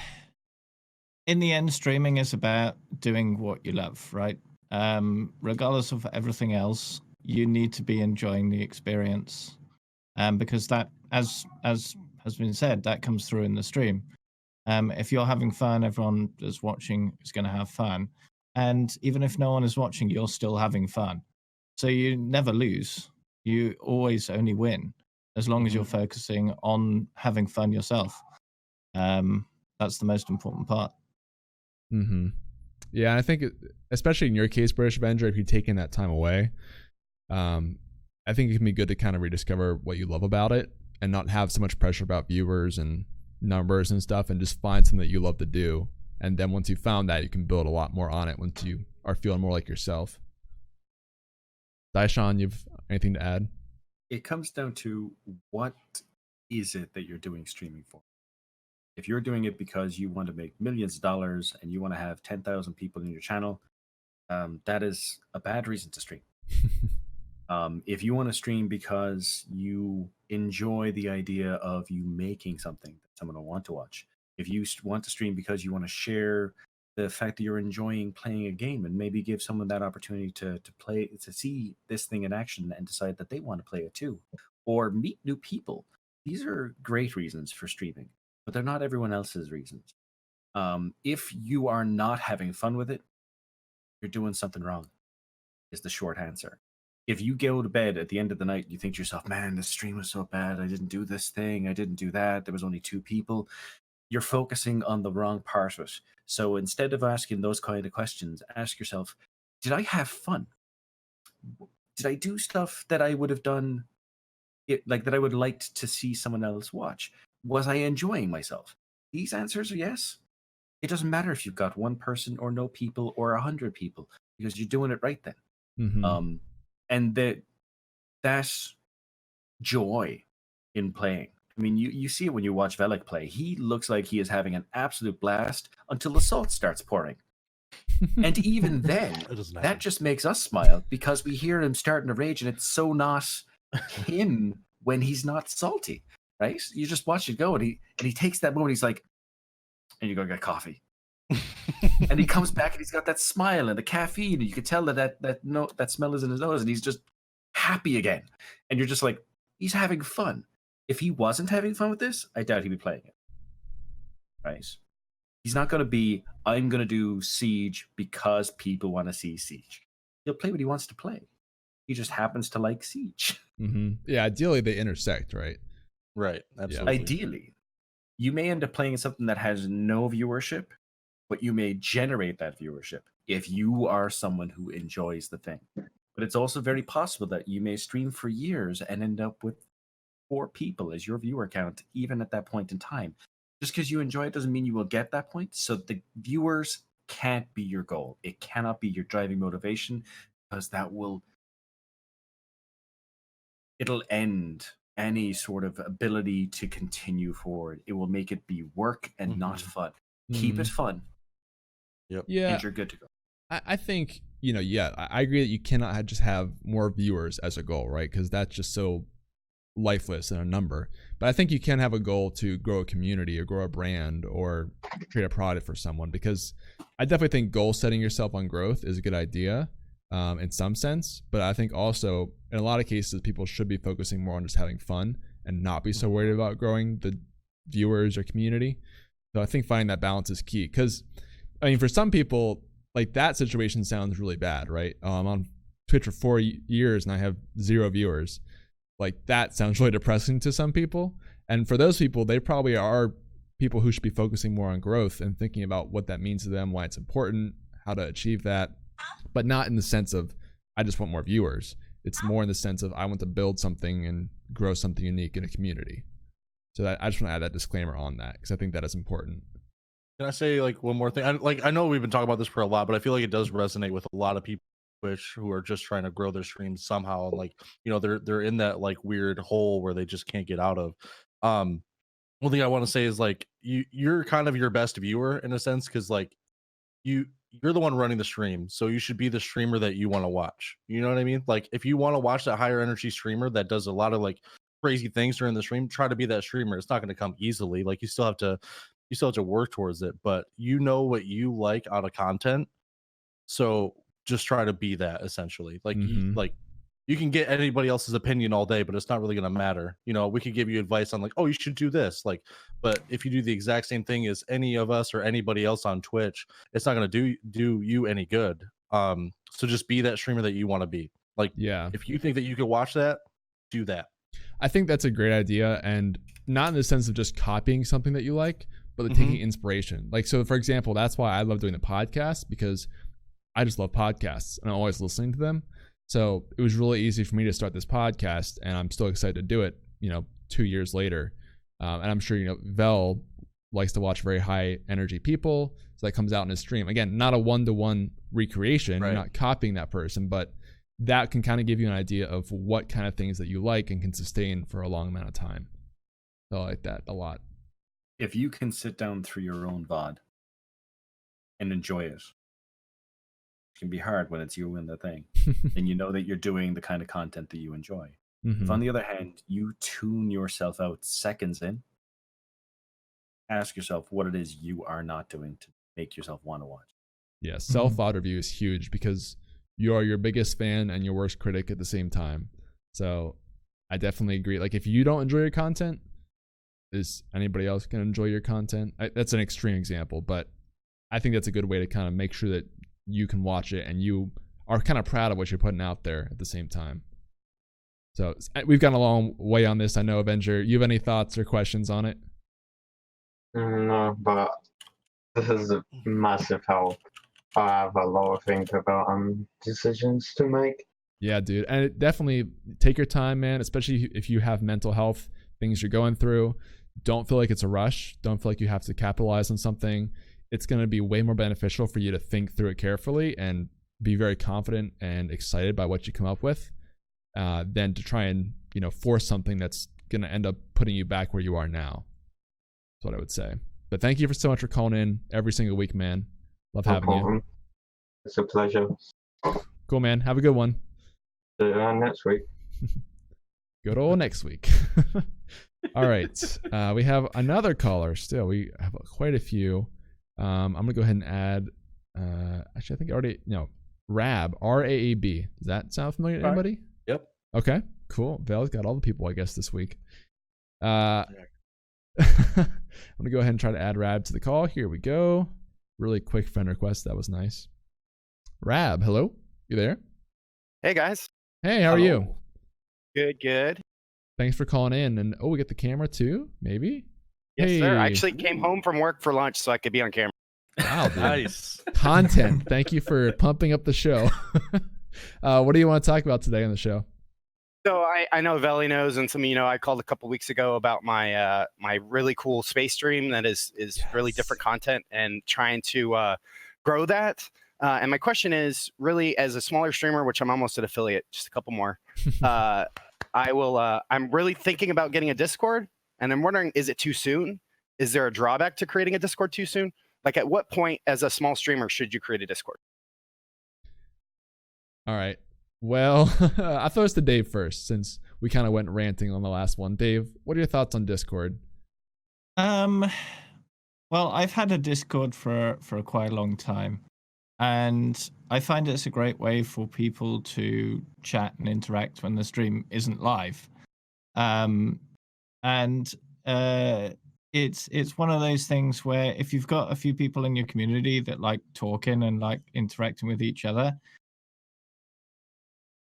in the end, streaming is about doing what you love, right? Regardless of everything else, you need to be enjoying the experience, because that, as has been said, that comes through in the stream. If you're having fun, everyone that's watching is going to have fun, and even if no one is watching, you're still having fun. So you never lose. You always only win as long as you're focusing on having fun yourself. That's the most important part. Mm-hmm. Yeah, I think, especially in your case, British Avenger, if you're taking that time away, I think it can be good to kind of rediscover what you love about it and not have so much pressure about viewers and numbers and stuff, and just find something that you love to do. And then once you found that, you can build a lot more on it once you are feeling more like yourself. Diasean, you've anything to add? It comes down to, what is it that you're doing streaming for? If you're doing it because you want to make millions of dollars and you want to have 10,000 people in your channel, that is a bad reason to stream. If you want to stream because you enjoy the idea of you making something that someone will want to watch, if you want to stream because you want to share the fact that you're enjoying playing a game and maybe give someone that opportunity to play, to see this thing in action and decide that they want to play it too, or meet new people, these are great reasons for streaming, but they're not everyone else's reasons. If you are not having fun with it, you're doing something wrong, is the short answer. If you go to bed at the end of the night, you think to yourself, man, this stream was so bad, I didn't do this thing, I didn't do that, there was only 2 people, you're focusing on the wrong part of it. So instead of asking those kind of questions, ask yourself, did I have fun? Did I do stuff that I would have done, like that I would like to see someone else watch? Was I enjoying myself? These answers are yes. It doesn't matter if you've got 1 person or no people or 100 people, because you're doing it right then. Mm-hmm. And that joy in playing. I mean, you see it when you watch Velik play. He looks like he is having an absolute blast until the salt starts pouring. And even then, that just makes us smile, because we hear him starting to rage, and it's so not him when he's not salty, right? You just watch it go, and he takes that moment, he's like, and you go get coffee. And he comes back and he's got that smile and the caffeine, and you can tell that smell is in his nose, and he's just happy again. And you're just like, he's having fun. If he wasn't having fun with this, I doubt he'd be playing it. Right? He's not going to be, I'm going to do Siege because people want to see Siege. He'll play what he wants to play. He just happens to like Siege. Mm-hmm. Yeah, ideally they intersect, right? Right. Absolutely. Ideally. You may end up playing something that has no viewership, but you may generate that viewership if you are someone who enjoys the thing. But it's also very possible that you may stream for years and end up with 4 people as your viewer count, even at that point in time. Just because you enjoy it doesn't mean you will get that point. So the viewers can't be your goal. It cannot be your driving motivation, because it'll end any sort of ability to continue forward. It will make it be work and not fun. Keep it fun. Yep. Yeah. And you're good to go. I think, I agree that you cannot just have more viewers as a goal, right? Because that's just so lifeless in a number. But I think you can have a goal to grow a community or grow a brand or create a product for someone, because I definitely think goal setting yourself on growth is a good idea. in some sense, but I think also in a lot of cases people should be focusing more on just having fun and not be so worried about growing the viewers or community. So I think finding that balance is key, because I mean, for some people, like, that situation sounds really bad, right? I'm on Twitch for 4 years and I have 0 viewers. Like, that sounds really depressing to some people. And for those people, they probably are people who should be focusing more on growth and thinking about what that means to them, why it's important, how to achieve that, but not in the sense of, I just want more viewers. It's more in the sense of, I want to build something and grow something unique in a community. So I just want to add that disclaimer on that, because I think that is important. Can I say like one more thing? I know we've been talking about this for a lot, but I feel like it does resonate with a lot of people who are just trying to grow their streams somehow, and like, you know, they're in that like weird hole where they just can't get out of. One thing I want to say is, like, you're kind of your best viewer in a sense, because like you're the one running the stream, so you should be the streamer that you want to watch. You know what I mean? Like, if you want to watch that higher energy streamer that does a lot of like crazy things during the stream, try to be that streamer. It's not going to come easily. Like, you still have to work towards it, but you know what you like out of content, so just try to be that, essentially. Like, you can get anybody else's opinion all day, but it's not really going to matter. You know, we could give you advice on like, oh, you should do this, like, but if you do the exact same thing as any of us or anybody else on Twitch, it's not going to do you any good. So just be that streamer that you want to be. Like, yeah, if you think that you could watch that, do that. I think that's a great idea, and not in the sense of just copying something that you like, but taking inspiration. Like, so for example, that's why I love doing the podcast, because I just love podcasts and I'm always listening to them. So it was really easy for me to start this podcast, and I'm still excited to do it, you know, 2 years later. And I'm sure, you know, Vel likes to watch very high energy people, so that comes out in his stream. Again, not a one-to-one recreation, right. You're not copying that person, but that can kind of give you an idea of what kind of things that you like and can sustain for a long amount of time. So I like that a lot. If you can sit down through your own VOD and enjoy it, it can be hard when it's you in the thing, and you know that you're doing the kind of content that you enjoy. If on the other hand, you tune yourself out seconds in, ask yourself what it is you are not doing to make yourself want to watch. Yeah, self-VOD review is huge, because you are your biggest fan and your worst critic at the same time. So I definitely agree. Like, if you don't enjoy your content, is anybody else going to enjoy your content? That's an extreme example, but I think that's a good way to kind of make sure that you can watch it and you are kind of proud of what you're putting out there at the same time. So we've gone a long way on this. I know, Avenger, you have any thoughts or questions on it? No, but this is a massive help. I have a lot of think about decisions to make. Yeah, dude. And it definitely take your time, man, especially if you have mental health things you're going through. Don't feel like it's a rush. Don't feel like you have to capitalize on something. It's going to be way more beneficial for you to think through it carefully and be very confident and excited by what you come up with, than to try and, you know, force something that's going to end up putting you back where you are now. That's what I would say. But thank you so much for calling in every single week, man. Love having you. It's a pleasure. Cool, man. Have a good one. See you next week. Good old next week. All right. We have another caller still. We have quite a few. I'm going to go ahead and add, actually, I think I already, no, Rab, R-A-A-B. Does that sound familiar to anybody? Yep. Okay, cool. Vel's got all the people, I guess, this week. I'm going to go ahead and try to add Rab to the call. Here we go. Really quick friend request. That was nice. Rab, hello? You there? Hey, guys. Hey, how are you? Good. Thanks for calling in. And we get the camera too, maybe? Yes, sir. I actually came home from work for lunch so I could be on camera. Wow, dude. Nice content. Thank you for pumping up the show. What do you want to talk about today on the show? So I know Veli knows, and some of you know, I called a couple weeks ago about my my really cool space stream that is really different content and trying to grow that. And my question is really, as a smaller streamer, which I'm almost an affiliate, just a couple more. I'm really thinking about getting a Discord, and I'm wondering, is it too soon? Is there a drawback to creating a Discord too soon? Like, at what point as a small streamer should you create a Discord? All right. Well, I'll throw this to Dave first, since we kind of went ranting on the last one. Dave, what are your thoughts on Discord? Well, I've had a Discord for quite a long time. And I find it's a great way for people to chat and interact when the stream isn't live. And it's one of those things where if you've got a few people in your community that like talking and like interacting with each other,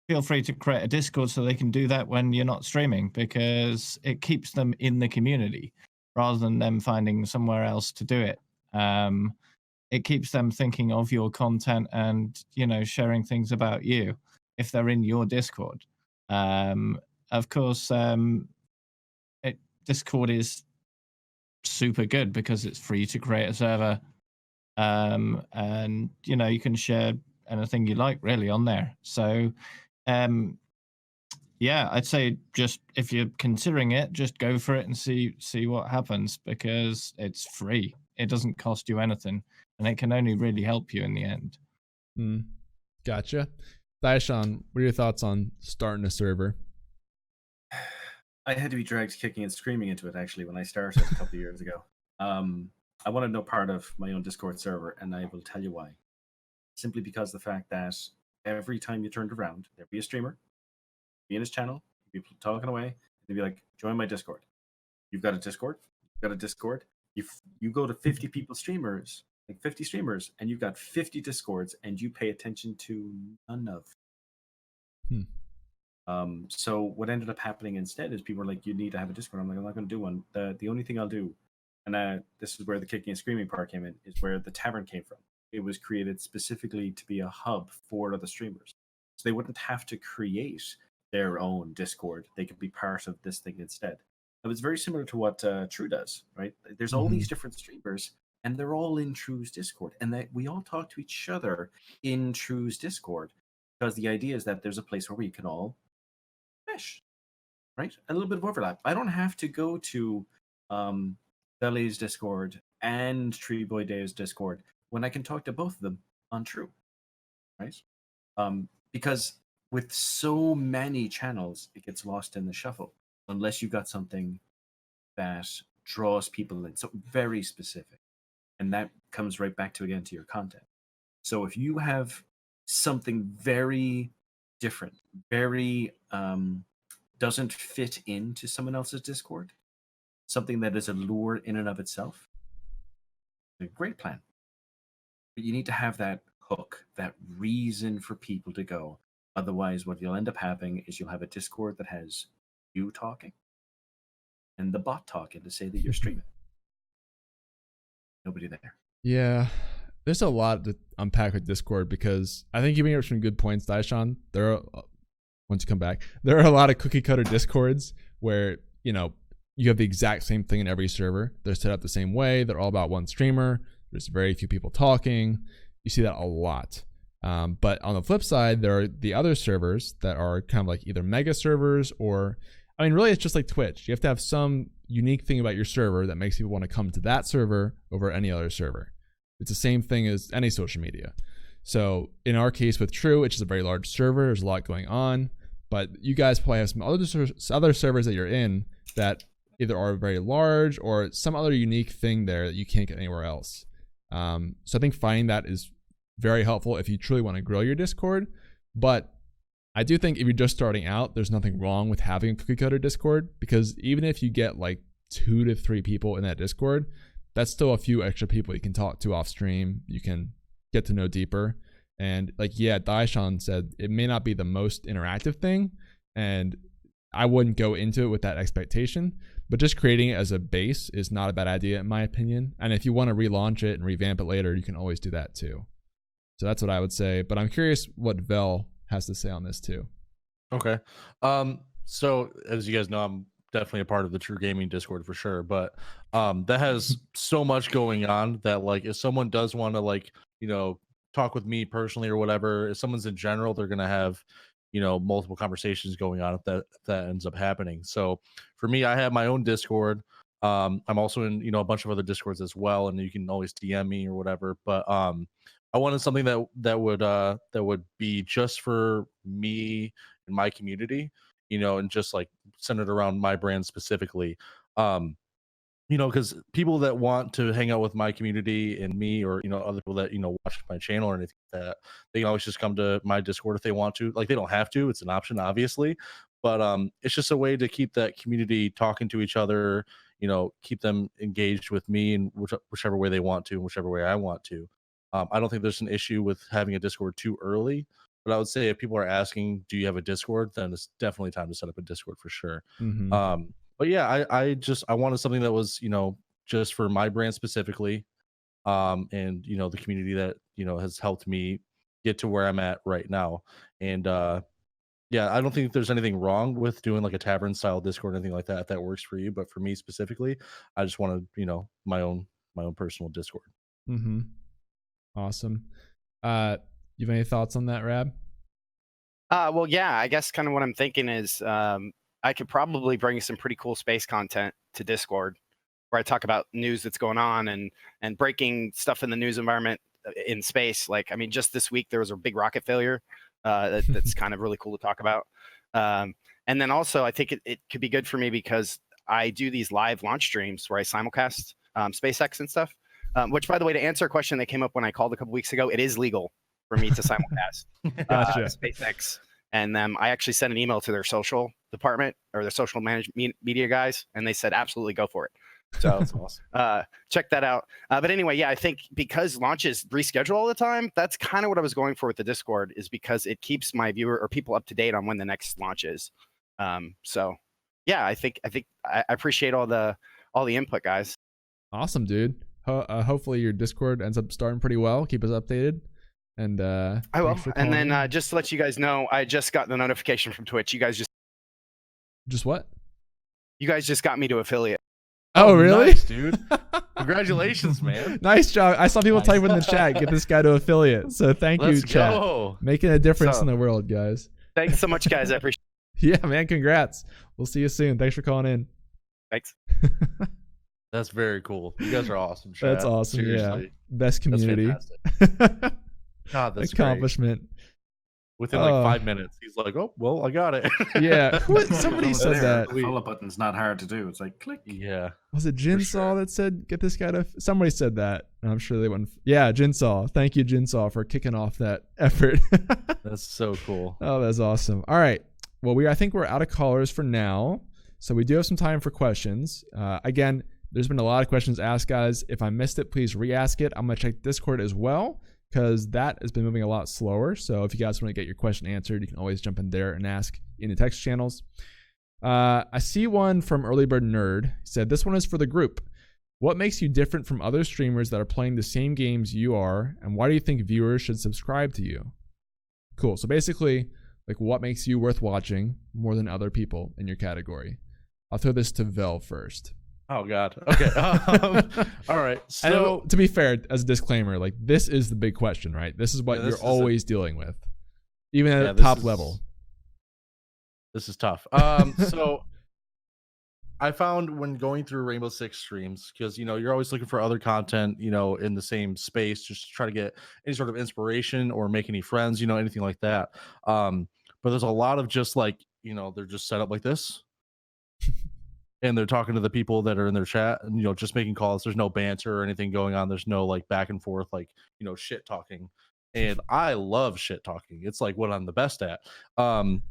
feel free to create a Discord so they can do that when you're not streaming, because it keeps them in the community rather than them finding somewhere else to do it. It keeps them thinking of your content and, you know, sharing things about you if they're in your Discord. Of course, Discord is super good because it's free to create a server, and you know, you can share anything you like really on there. So yeah, I'd say just if you're considering it, just go for it and see what happens, because it's free. It doesn't cost you anything, and it can only really help you in the end. Gotcha. Diasean, what are your thoughts on starting a server? I had to be dragged kicking and screaming into it actually when I started a couple of years ago. I wanted no part of my own Discord server, and I will tell you why. Simply because the fact that every time you turned around, there'd be a streamer, be in his channel, be talking away, and they'd be like, "Join my Discord." You've got a Discord. You've got a Discord. You go to 50 people streamers, like 50 streamers, and you've got 50 Discords, and you pay attention to none of. So what ended up happening instead is people were like, "You need to have a Discord." I'm like, "I'm not going to do one. The only thing I'll do," and this is where the kicking and screaming part came in, is where the tavern came from. It was created specifically to be a hub for other streamers, so they wouldn't have to create their own Discord. They could be part of this thing instead. It was very similar to what True does, right? There's all these different streamers, and they're all in True's Discord, and we all talk to each other in True's Discord, because the idea is that there's a place where we can all mesh, right? A little bit of overlap. I don't have to go to Belly's Discord and Tree Boy Dave's Discord when I can talk to both of them on True, right? Because with so many channels, it gets lost in the shuffle unless you've got something that draws people in, so very specific. And that comes right back to, again, to your content. So if you have something very different, very doesn't fit into someone else's Discord, something that is a lure in and of itself, a great plan. But you need to have that hook, that reason for people to go. Otherwise, what you'll end up having is you'll have a Discord that has you talking and the bot talking to say that you're streaming. Nobody there. Yeah, there's a lot to unpack with Discord, because I think you bring up some good points, Diasean. There are, once you come back, there are a lot of cookie cutter Discords where, you know, you have the exact same thing in every server. They're set up the same way. They're all about one streamer. There's very few people talking. You see that a lot. But on the flip side, there are the other servers that are kind of like either mega servers, or, I mean, really it's just like Twitch. You have to have some unique thing about your server that makes people want to come to that server over any other server. It's the same thing as any social media. So in our case with True, which is a very large server, there's a lot going on, but you guys probably have some other servers that you're in that either are very large or some other unique thing there that you can't get anywhere else. So I think finding that is very helpful if you truly want to grow your Discord. But I do think if you're just starting out, there's nothing wrong with having a cookie cutter Discord, because even if you get like 2 to 3 people in that Discord, that's still a few extra people you can talk to off stream. You can get to know deeper. And like, yeah, Diasean said, it may not be the most interactive thing, and I wouldn't go into it with that expectation, but just creating it as a base is not a bad idea in my opinion. And if you want to relaunch it and revamp it later, you can always do that too. So that's what I would say, but I'm curious what Vel has to say on this too. Okay. So as you guys know, I'm definitely a part of the TRUgaming Discord for sure, but that has so much going on that, like, if someone does want to, like, you know, talk with me personally or whatever, if someone's in general, they're gonna have, you know, multiple conversations going on if that ends up happening. So for me, I have my own Discord. I'm also in, you know, a bunch of other Discords as well, and you can always DM me or whatever. But I wanted something that would be just for me and my community, you know, and just like centered around my brand specifically. you know, because people that want to hang out with my community and me, or you know, other people that, you know, watch my channel or anything like that, they can always just come to my Discord if they want to. Like, they don't have to; it's an option, obviously. But it's just a way to keep that community talking to each other. You know, keep them engaged with me in whichever way they want to, and whichever way I want to. I don't think there's an issue with having a Discord too early. But I would say if people are asking, "Do you have a Discord?" then it's definitely time to set up a Discord for sure. Mhm. But yeah, I wanted something that was, you know, just for my brand specifically, and you know, the community that, you know, has helped me get to where I'm at right now. And yeah, I don't think there's anything wrong with doing like a tavern style Discord or anything like that if that works for you. But for me specifically, I just wanted, you know, my own personal Discord. Mhm. Awesome. You have any thoughts on that, Rab? Well, yeah, I guess kind of what I'm thinking is I could probably bring some pretty cool space content to Discord where I talk about news that's going on and breaking stuff in the news environment in space. Like, I mean, just this week there was a big rocket failure that's kind of really cool to talk about. And then also, I think it could be good for me because I do these live launch streams where I simulcast SpaceX and stuff. Which, by the way, to answer a question that came up when I called a couple weeks ago, it is legal for me to simulcast Gotcha. SpaceX. And I actually sent an email to their social department or their social media guys, and they said absolutely go for it. So Awesome. check that out. But anyway, yeah, I think because launches reschedule all the time, that's kind of what I was going for with the Discord, is because it keeps my viewer or people up to date on when the next launch is. So yeah, I think I appreciate all the input, guys. Awesome, dude. Hopefully your Discord ends up starting pretty well. Keep us updated. And I will. And then just to let you guys know, I just got the notification from Twitch. You guys just what? You guys just got me to affiliate. Oh, really? Nice, dude. Congratulations, man. Nice job. I saw people type in the chat, get this guy to affiliate. So thank you, chat. Go. Making a difference in the world, guys. Thanks so much, guys. I appreciate it. Yeah, man. Congrats. We'll see you soon. Thanks for calling in. Thanks. That's very cool. You guys are awesome, chat. That's awesome. Seriously. Yeah. Best community. God, that's accomplishment. Great. Within like 5 minutes, he's like, "Oh, well, I got it." Yeah. Somebody said that. The follow button's not hard to do. It's like click. Yeah. Was it Jinsaw that said, "Get this guy to"? Somebody said that. And I'm sure they wouldn't. Yeah, Jinsaw. Thank you, Jinsaw, for kicking off that effort. That's so cool. Oh, that's awesome. All right. Well, I think we're out of callers for now, so we do have some time for questions. Again, there's been a lot of questions asked, guys. If I missed it, please re-ask it. I'm gonna check Discord as well, because that has been moving a lot slower. So if you guys want to get your question answered, you can always jump in there and ask in the text channels. I see one from Early Bird Nerd. He said, this one is for the group. What makes you different from other streamers that are playing the same games you are, and why do you think viewers should subscribe to you? Cool. So basically, like, what makes you worth watching more than other people in your category? I'll throw this to Vel first. Oh God. Okay. All right. So to be fair, as a disclaimer, like, this is the big question, right? This is what you're always dealing with, even at top level. This is tough. So I found when going through Rainbow Six streams, because, you know, you're always looking for other content, you know, in the same space, just to try to get any sort of inspiration or make any friends, you know, anything like that. But there's a lot of just like, you know, they're just set up like this. And they're talking to the people that are in their chat and, you know, just making calls. There's no banter or anything going on. There's no like back and forth, like, you know, shit talking. And I love shit talking. It's like what I'm the best at. But I'm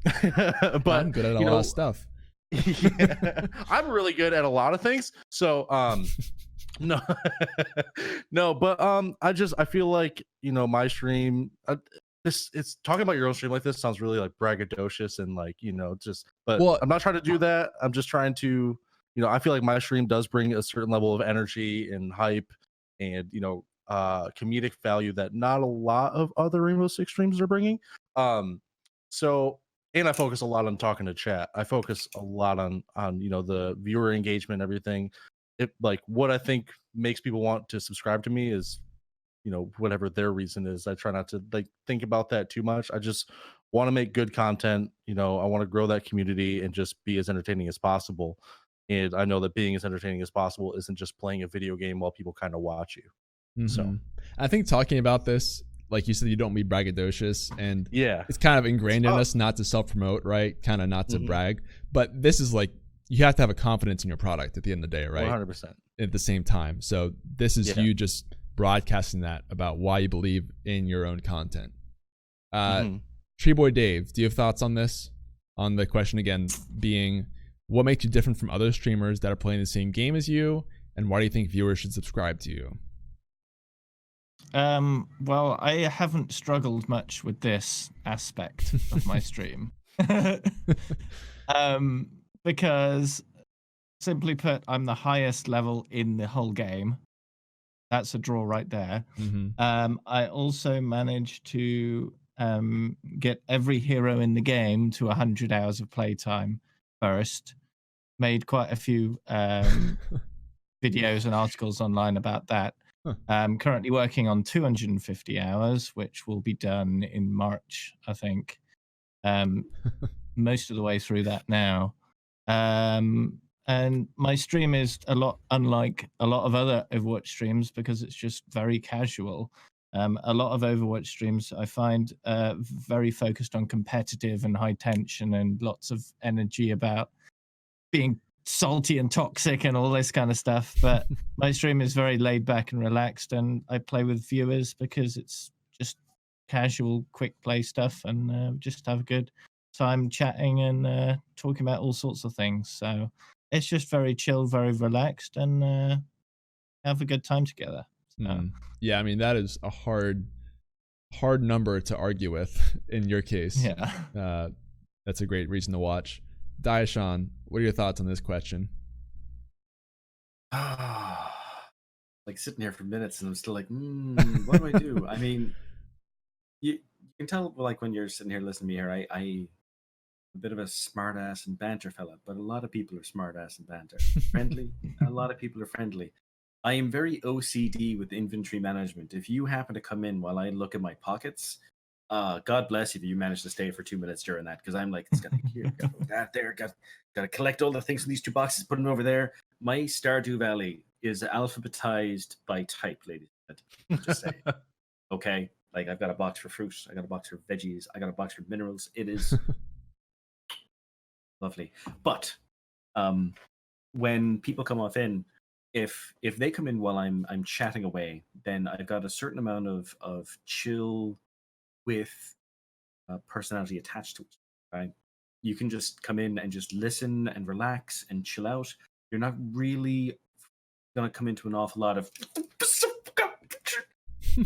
good at a lot of stuff. Yeah, I'm really good at a lot of things. So no, no, but I feel like, you know, my stream, it's talking about your own stream like this sounds really like braggadocious and like, you know, just, but I'm not trying to do that. I'm just trying to, you know, I feel like my stream does bring a certain level of energy and hype and, you know, comedic value that not a lot of other Rainbow Six streams are bringing. So, and I focus a lot on talking to chat. I focus a lot on, you know, the viewer engagement, everything. It, like, what I think makes people want to subscribe to me is, you know, whatever their reason is. I try not to like think about that too much. I just want to make good content. You know, I want to grow that community and just be as entertaining as possible. And I know that being as entertaining as possible isn't just playing a video game while people kind of watch you. Mm-hmm. So I think talking about this, like you said, you don't be braggadocious, and yeah, it's kind of ingrained in us not to self-promote, right? Kind of not to brag. But this is like you have to have a confidence in your product at the end of the day, right? 100%. At the same time. So this is Yeah. you just broadcasting that about why you believe in your own content. Tree Boy Dave, do you have thoughts on this? On the question again being, what makes you different from other streamers that are playing the same game as you, and why do you think viewers should subscribe to you? Well, I haven't struggled much with this aspect of my stream. Because simply put, I'm the highest level in the whole game. That's a draw right there. I also managed to get every hero in the game to 100 hours of playtime first. Made quite a few videos and articles online about that. I'm currently working on 250 hours, which will be done in March, I think. Most of the way through that now. And my stream is a lot unlike a lot of other Overwatch streams because it's just very casual. A lot of Overwatch streams I find very focused on competitive and high tension and lots of energy about being salty and toxic and all this kind of stuff. But my stream is very laid back and relaxed, and I play with viewers because it's just casual, quick play stuff, and just have a good time chatting and talking about all sorts of things. So it's just very chill, very relaxed, and have a good time together. So. Yeah, I mean, that is a hard number to argue with in your case. Yeah. That's a great reason to watch. Diasean, what are your thoughts on this question? Like sitting here for minutes and I'm still like, what do I do? I mean, you can tell, like, when you're sitting here listening to me here, I'm a bit of a smart ass and banter fella, but a lot of people are smart ass and banter. Friendly, a lot of people are friendly. I am very OCD with inventory management. If you happen to come in while I look at my pockets, God bless you if you manage to stay for 2 minutes during that, because I'm like, it's gotta be here, gotta that there, gotta collect all the things from these 2 boxes, put them over there. My Stardew Valley is alphabetized by type, ladies. Just say, okay. Like, I've got a box for fruit, I got a box for veggies, I got a box for minerals. It is lovely. But when people come off in, if they come in while I'm chatting away, then I've got a certain amount of chill with personality attached to it. Right? You can just come in and just listen and relax and chill out. You're not really gonna come into an awful lot of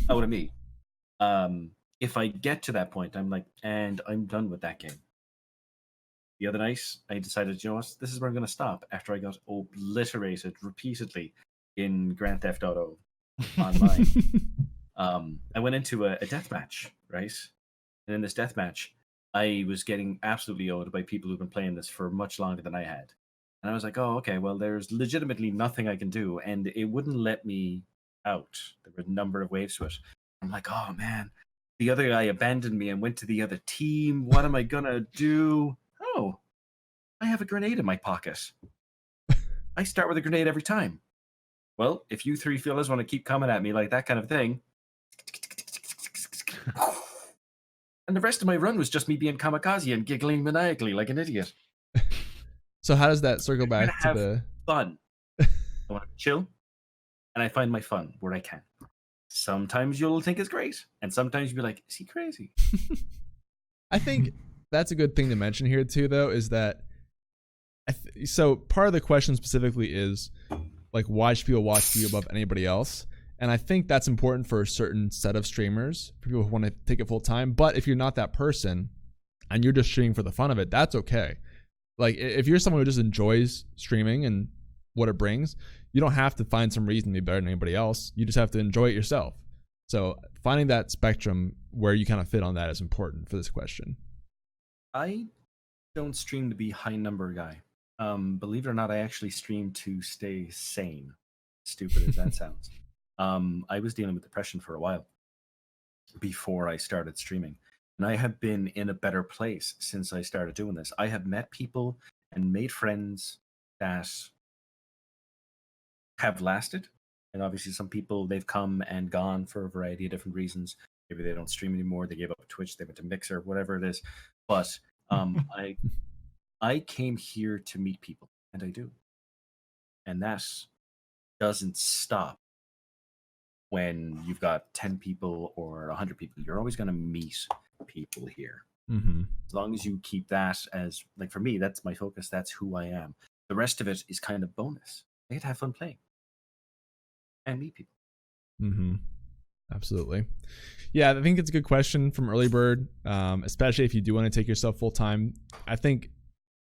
out of me. If I get to that point, I'm like, and I'm done with that game. The other night, I decided, you know what, this is where I'm going to stop after I got obliterated repeatedly in Grand Theft Auto Online. I went into a death match, right? And in this death match, I was getting absolutely owed by people who've been playing this for much longer than I had. And I was like, oh, okay, well, there's legitimately nothing I can do. And it wouldn't let me out. There were a number of waves to it. I'm like, oh, man, the other guy abandoned me and went to the other team. What am I going to do? Oh, I have a grenade in my pocket. I start with a grenade every time. Well, if you 3 fellas want to keep coming at me like that kind of thing. And the rest of my run was just me being kamikaze and giggling maniacally like an idiot. So how does that circle back to the fun? I want to chill, and I find my fun where I can. Sometimes you'll think it's great, and sometimes you'll be like, is he crazy? I think that's a good thing to mention here too, though, is that so part of the question specifically is like, why should people watch you above anybody else? And I think that's important for a certain set of streamers, for people who want to take it full time. But if you're not that person and you're just streaming for the fun of it, that's okay. Like, if you're someone who just enjoys streaming and what it brings, you don't have to find some reason to be better than anybody else. You just have to enjoy it yourself. So finding that spectrum where you kind of fit on that is important for this question. I don't stream to be high number guy. Believe it or not, I actually stream to stay sane. Stupid as that sounds. I was dealing with depression for a while before I started streaming. And I have been in a better place since I started doing this. I have met people and made friends that have lasted. And obviously some people, they've come and gone for a variety of different reasons. Maybe they don't stream anymore. They gave up Twitch. They went to Mixer, whatever it is. But I came here to meet people. And I do. And that doesn't stop when you've got 10 people or 100 people. You're always going to meet people here. Mm-hmm. As long as you keep that as, like, for me, that's my focus. That's who I am. The rest of it is kind of bonus. I get to have fun playing and meet people. Mm-hmm. Absolutely. Yeah, I think it's a good question from Early Bird, especially if you do want to take yourself full time. I think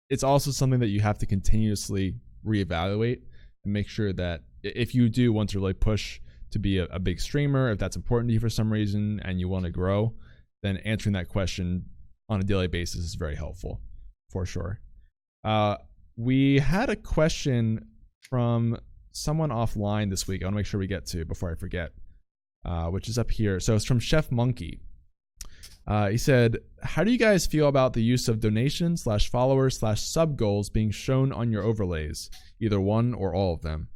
it's also something that you have to continuously reevaluate and make sure that if you do want to really push to be a big streamer, if that's important to you for some reason and you want to grow, then answering that question on a daily basis is very helpful, for sure. We had a question from someone offline this week I want to make sure we get to before I forget, which is up here. So it's from Chef Monkey. He said, how do you guys feel about the use of donations /followers /sub goals being shown on your overlays, either one or all of them?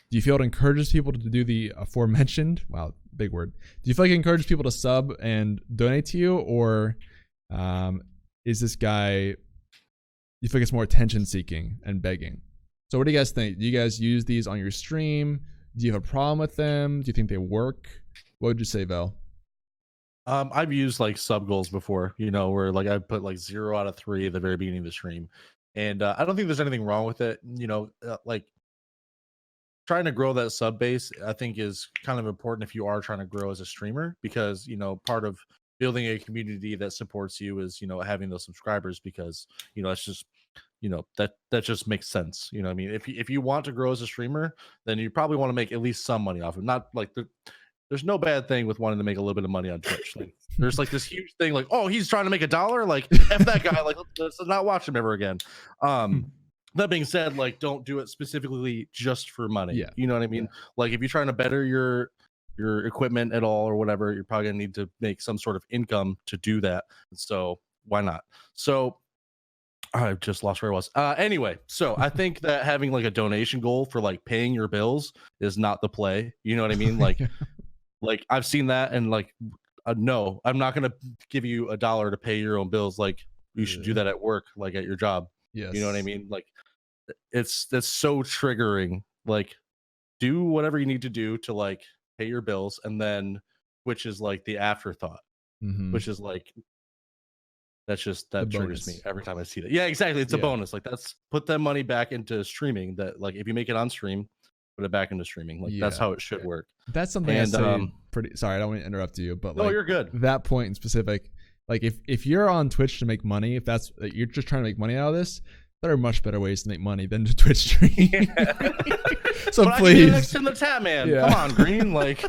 Do you feel it encourages people to do the aforementioned, wow, big word. Do you feel like it encourages people to sub and donate to you, or is this guy, you feel like it's more attention seeking and begging? So what do you guys think? Do you guys use these on your stream? Do you have a problem with them? Do you think they work? What would you say, Vel? I've used like sub goals before, you know, where like I put like 0 out of 3 at the very beginning of the stream. And I don't think there's anything wrong with it. You know, like trying to grow that sub base, I think is kind of important if you are trying to grow as a streamer, because, you know, part of building a community that supports you is, you know, having those subscribers, because, you know, it's just, you know, that just makes sense. You know what I mean? If you want to grow as a streamer, then you probably want to make at least some money off it. Not like there's no bad thing with wanting to make a little bit of money on Twitch. Like there's like this huge thing like, oh, he's trying to make $1. Like F that guy, like let's not watch him ever again. That being said, like don't do it specifically just for money. Yeah. You know what I mean? Yeah. Like if you're trying to better your equipment at all or whatever, you're probably gonna need to make some sort of income to do that. So why not? So I just lost where I was. Anyway, so I think that having like a donation goal for like paying your bills is not the play. You know what I mean? Like, like I've seen that, and like, no, I'm not gonna give you $1 to pay your own bills. Like, you should do that at work, like at your job. Yes. You know what I mean? Like, that's so triggering. Like, do whatever you need to do to like pay your bills, and then which is like the afterthought, which is like. That triggers me every time I see that. Yeah, exactly. It's a bonus. Like that's put that money back into streaming. That like if you make it on stream, put it back into streaming. Like that's how it should work. That's something I say pretty. Sorry, I don't want to interrupt you, but like, no, you're good. That point in specific, like if you're on Twitch to make money, if that's you're just trying to make money out of this, there are much better ways to make money than to Twitch stream. So but please, next in the tab, man. Come on, Green. Like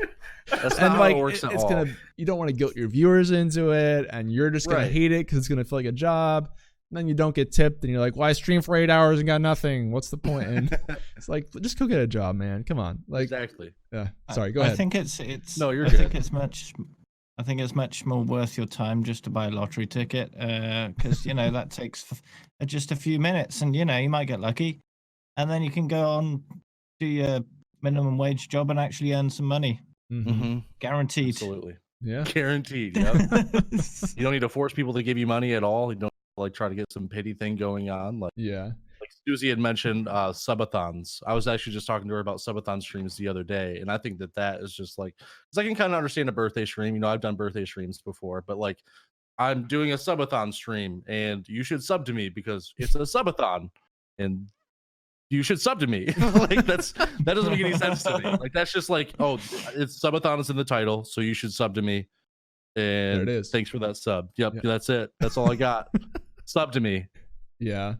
that's not how it works at all. You don't want to guilt your viewers into it, and you're just gonna hate it because it's gonna feel like a job. And then you don't get tipped, and you're like, "Why stream for 8 hours and got nothing? What's the point?" And it's like, just go get a job, man. Come on, like exactly. Yeah. Sorry, go ahead. I think it's. No, you're I good. think it's much more worth your time just to buy a lottery ticket, because you know that takes just a few minutes, and you know you might get lucky, and then you can go on do your minimum wage job and actually earn some money. Guaranteed. Absolutely. Yeah. Guaranteed. Yep. You don't need to force people to give you money at all. You don't like try to get some pity thing going on. Like like Susie had mentioned subathons. I was actually just talking to her about subathon streams the other day, and I think that is just like, because I can kind of understand a birthday stream. You know, I've done birthday streams before, but like I'm doing a subathon stream, and you should sub to me because it's a subathon, and you should sub to me. Like that doesn't make any sense to me. Like that's just like, oh, it's subathon is in the title, so you should sub to me. And there it is. Thanks for that sub. Yep, that's it. That's all I got. Sub to me. Yeah.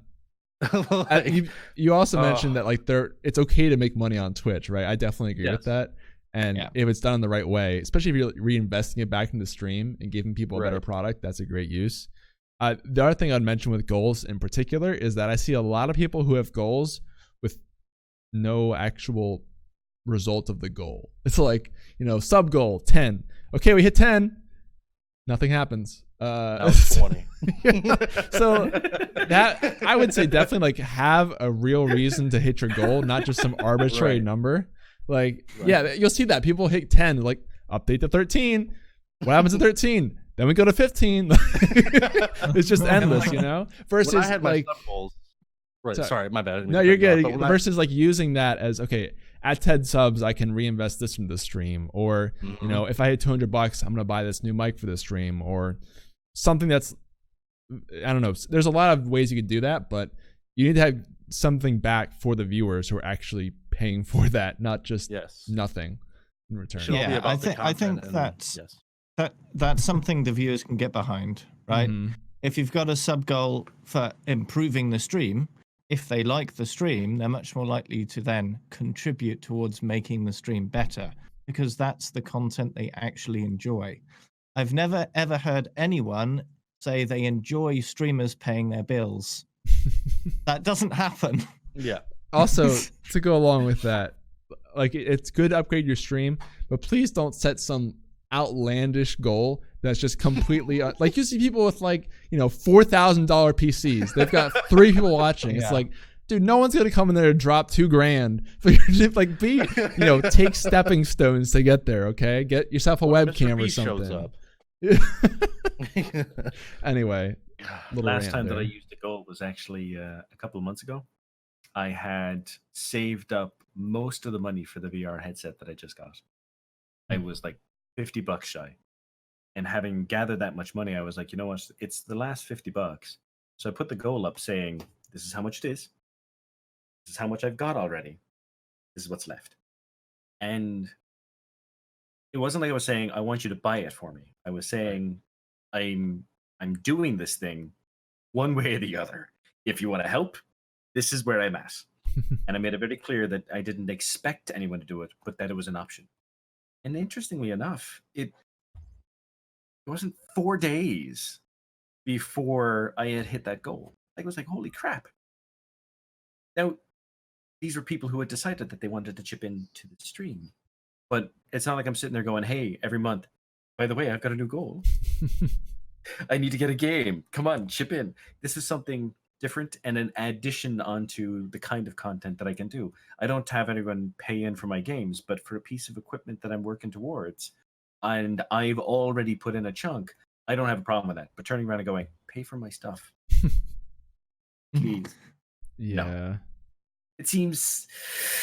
Like, you also mentioned that like it's okay to make money on Twitch, right? I definitely agree with that. And if it's done in the right way, especially if you're reinvesting it back into stream and giving people a better product, that's a great use. The other thing I'd mention with goals in particular is that I see a lot of people who have goals with no actual result of the goal. It's like, you know, sub goal 10. Okay, we hit 10. Nothing happens. That was 20. So that I would say definitely like have a real reason to hit your goal, not just some arbitrary number. Like, yeah, you'll see that people hit 10, like update to 13. What happens at 13? Then we go to 15. It's just endless, you know? Versus when I had my like sub goals, Right. So- Sorry, my bad. I didn't No, mean to you're cut you good. off, but when Versus like using that as, okay, at 10 subs, I can reinvest this into the stream, or Mhm. you know, if I had $200, I'm gonna buy this new mic for the stream, or something that's, I don't know. There's a lot of ways you could do that, but you need to have something back for the viewers who are actually paying for that, not just yes. nothing in return. Should all be Yeah, about the I think content and- that's yes. that's something the viewers can get behind, right? Mhm. If you've got a sub goal for improving the stream, if they like the stream, they're much more likely to then contribute towards making the stream better, because that's the content they actually enjoy. I've never ever heard anyone say they enjoy streamers paying their bills. That doesn't happen. Yeah. Also, to go along with that, like it's good to upgrade your stream, but please don't set some outlandish goal that's just completely like you see people with like, you know, $4,000 PCs. They've got 3 people watching. It's Yeah. like, dude, no one's gonna come in there to drop $2,000 for your like be, you know, take stepping stones to get there. Okay, get yourself a webcam or Beast shows something. up. Anyway, little Last rant time that I there. used a goal was actually a couple of months ago. I had saved up most of the money for the VR headset that I just got. I was like $50 shy. And having gathered that much money, I was like, you know what? It's the last $50. So I put the goal up saying, this is how much it is. This is how much I've got already. This is what's left. And it wasn't like I was saying, I want you to buy it for me. I was saying, I'm doing this thing one way or the other. If you want to help, this is where I'm at. And I made it very clear that I didn't expect anyone to do it, but that it was an option. And interestingly enough, it wasn't 4 days before I had hit that goal. I was like, holy crap. Now, these were people who had decided that they wanted to chip into the stream. But it's not like I'm sitting there going, hey, every month, by the way, I've got a new goal. I need to get a game. Come on, chip in. This is something different and an addition onto the kind of content that I can do. I don't have anyone pay in for my games, but for a piece of equipment that I'm working towards, and I've already put in a chunk, I don't have a problem with that. But turning around and going, pay for my stuff. Please. Yeah. It seems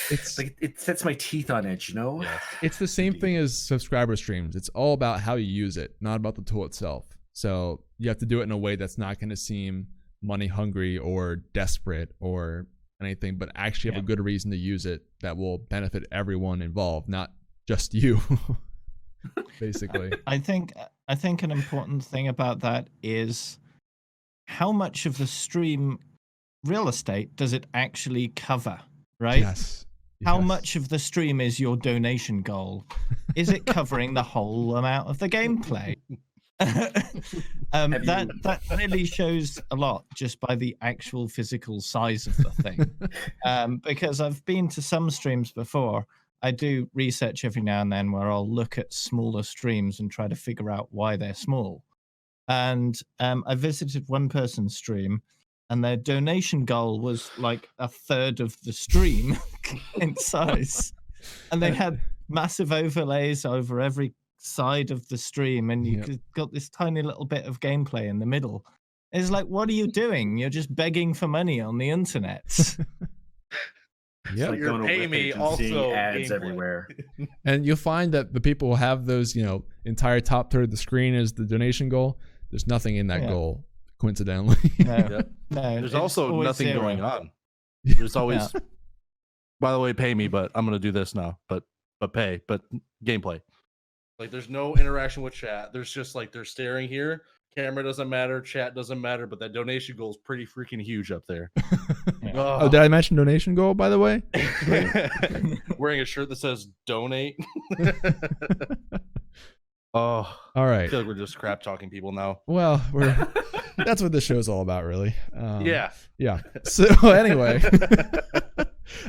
It's like it sets my teeth on edge, you know? It's the same thing as subscriber streams. It's all about how you use it, not about the tool itself. So you have to do it in a way that's not going to seem money hungry or desperate or anything, but actually have a good reason to use it that will benefit everyone involved, not just you. Basically. I think an important thing about that is how much of the stream real estate does it actually cover, right? Yes. How Yes. much of the stream is your donation goal? Is it covering the whole amount of the gameplay? That really shows a lot just by the actual physical size of the thing. Because I've been to some streams before. I do research every now and then where I'll look at smaller streams and try to figure out why they're small. And I visited one person's stream, and their donation goal was like a third of the stream in size. And they had massive overlays over every side of the stream, and you got this tiny little bit of gameplay in the middle. It's like, what are you doing? You're just begging for money on the internet. Yeah, Like You're going to paying a me webpage and seeing also ads gameplay. everywhere. and you'll find that the people who have those, you know, entire top third of the screen is the donation goal. There's nothing in that Yeah. goal, coincidentally. No, Yep. no, There's it's also always nothing zero. going on. There's always, Yeah. by the way, pay me, but I'm gonna do this now. But pay, but gameplay. Like there's no interaction with chat. There's just like they're staring here. Camera doesn't matter, chat doesn't matter, but that donation goal is pretty freaking huge up there. Oh, did I mention donation goal, by the way? Wearing a shirt that says donate. Oh, All I right. feel like we're just crap talking people now. Well, that's what this show's all about, really. Yeah. Yeah. So anyway,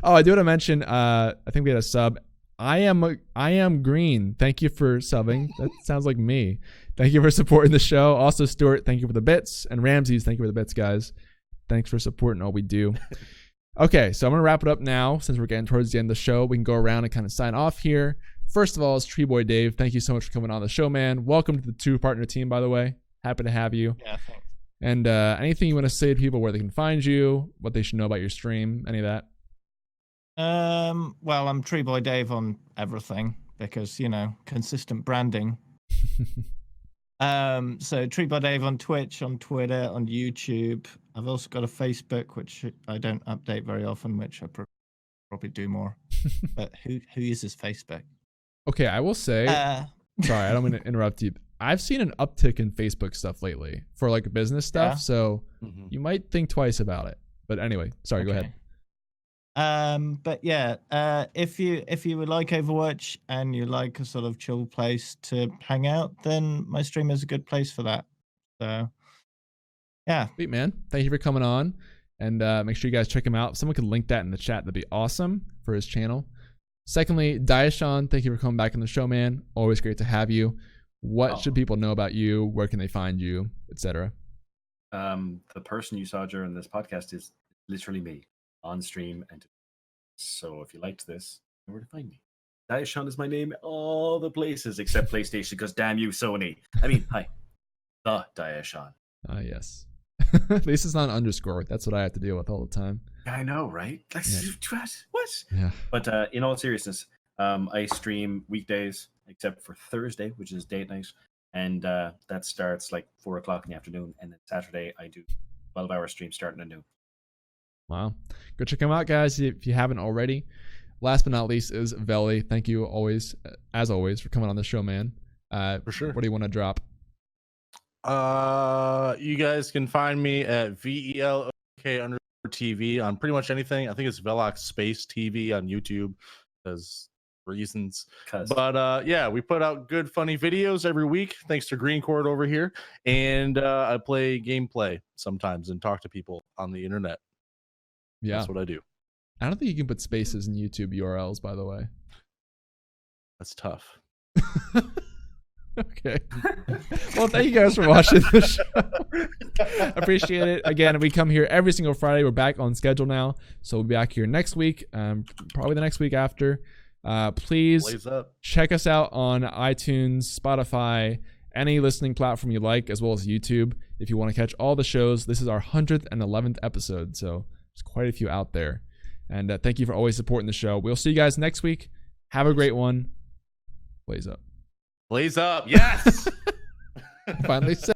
oh, I do want to mention. I think we had a sub. I am green. Thank you for subbing. That sounds like me. Thank you for supporting the show. Also, Stuart, thank you for the bits, and Ramses, thank you for the bits, guys. Thanks for supporting all we do. Okay, so I'm gonna wrap it up now since we're getting towards the end of the show. We can go around and kind of sign off here. First of all, it's Tree Boy Dave. Thank you so much for coming on the show, man. Welcome to the 2 partner team, by the way. Happy to have you. Yeah, thanks. And anything you want to say to people, where they can find you, what they should know about your stream, any of that? Well, I'm Tree Boy Dave on everything because, you know, consistent branding. So Tree Boy Dave on Twitch, on Twitter, on YouTube. I've also got a Facebook, which I don't update very often, which I probably do more. But who uses Facebook? Okay, I will say, sorry, I don't mean to interrupt you. I've seen an uptick in Facebook stuff lately for like business stuff, Yeah? so you might think twice about it. But anyway, sorry, go ahead. But yeah, if you would like Overwatch and you like a sort of chill place to hang out, then my stream is a good place for that. So yeah. Sweet, man. Thank you for coming on. And make sure you guys check him out. If someone could link that in the chat, that'd be awesome for his channel. Secondly, Diasean, thank you for coming back on the show, man. Always great to have you. What should people know about you? Where can they find you, etc.? The person you saw during this podcast is literally me on stream, and so if you liked this, you know where to find me. Diasean is my name all the places except PlayStation, because damn you, Sony. I mean, hi, the Diasean. Yes. At least it's not an underscore. That's what I have to deal with all the time. I know, right? Like, what? Yeah. But in all seriousness, I stream weekdays except for Thursday, which is date night, and that starts like 4 o'clock in the afternoon, and then Saturday I do 12-hour stream starting at noon. Wow. Go check him out, guys, if you haven't already. Last but not least is Veli. Thank you as always, for coming on the show, man. For sure. What do you want to drop? You guys can find me at VELOK_TV on pretty much anything. I think it's Velox Space TV on YouTube, because reasons. But yeah, we put out good, funny videos every week, thanks to Green Cord over here. And I play gameplay sometimes and talk to people on the internet. Yeah. That's what I do. I don't think you can put spaces in YouTube URLs, by the way. That's tough. Okay. Well, thank you guys for watching the show. Appreciate it. Again, we come here every single Friday. We're back on schedule now, so we'll be back here next week, probably the next week after. Please check us out on iTunes, Spotify, any listening platform you like, as well as YouTube. If you want to catch all the shows, this is our 111th episode, so there's quite a few out there. And thank you for always supporting the show. We'll see you guys next week. Have a great one. Blaze up. Blaze up. Yes. Finally said.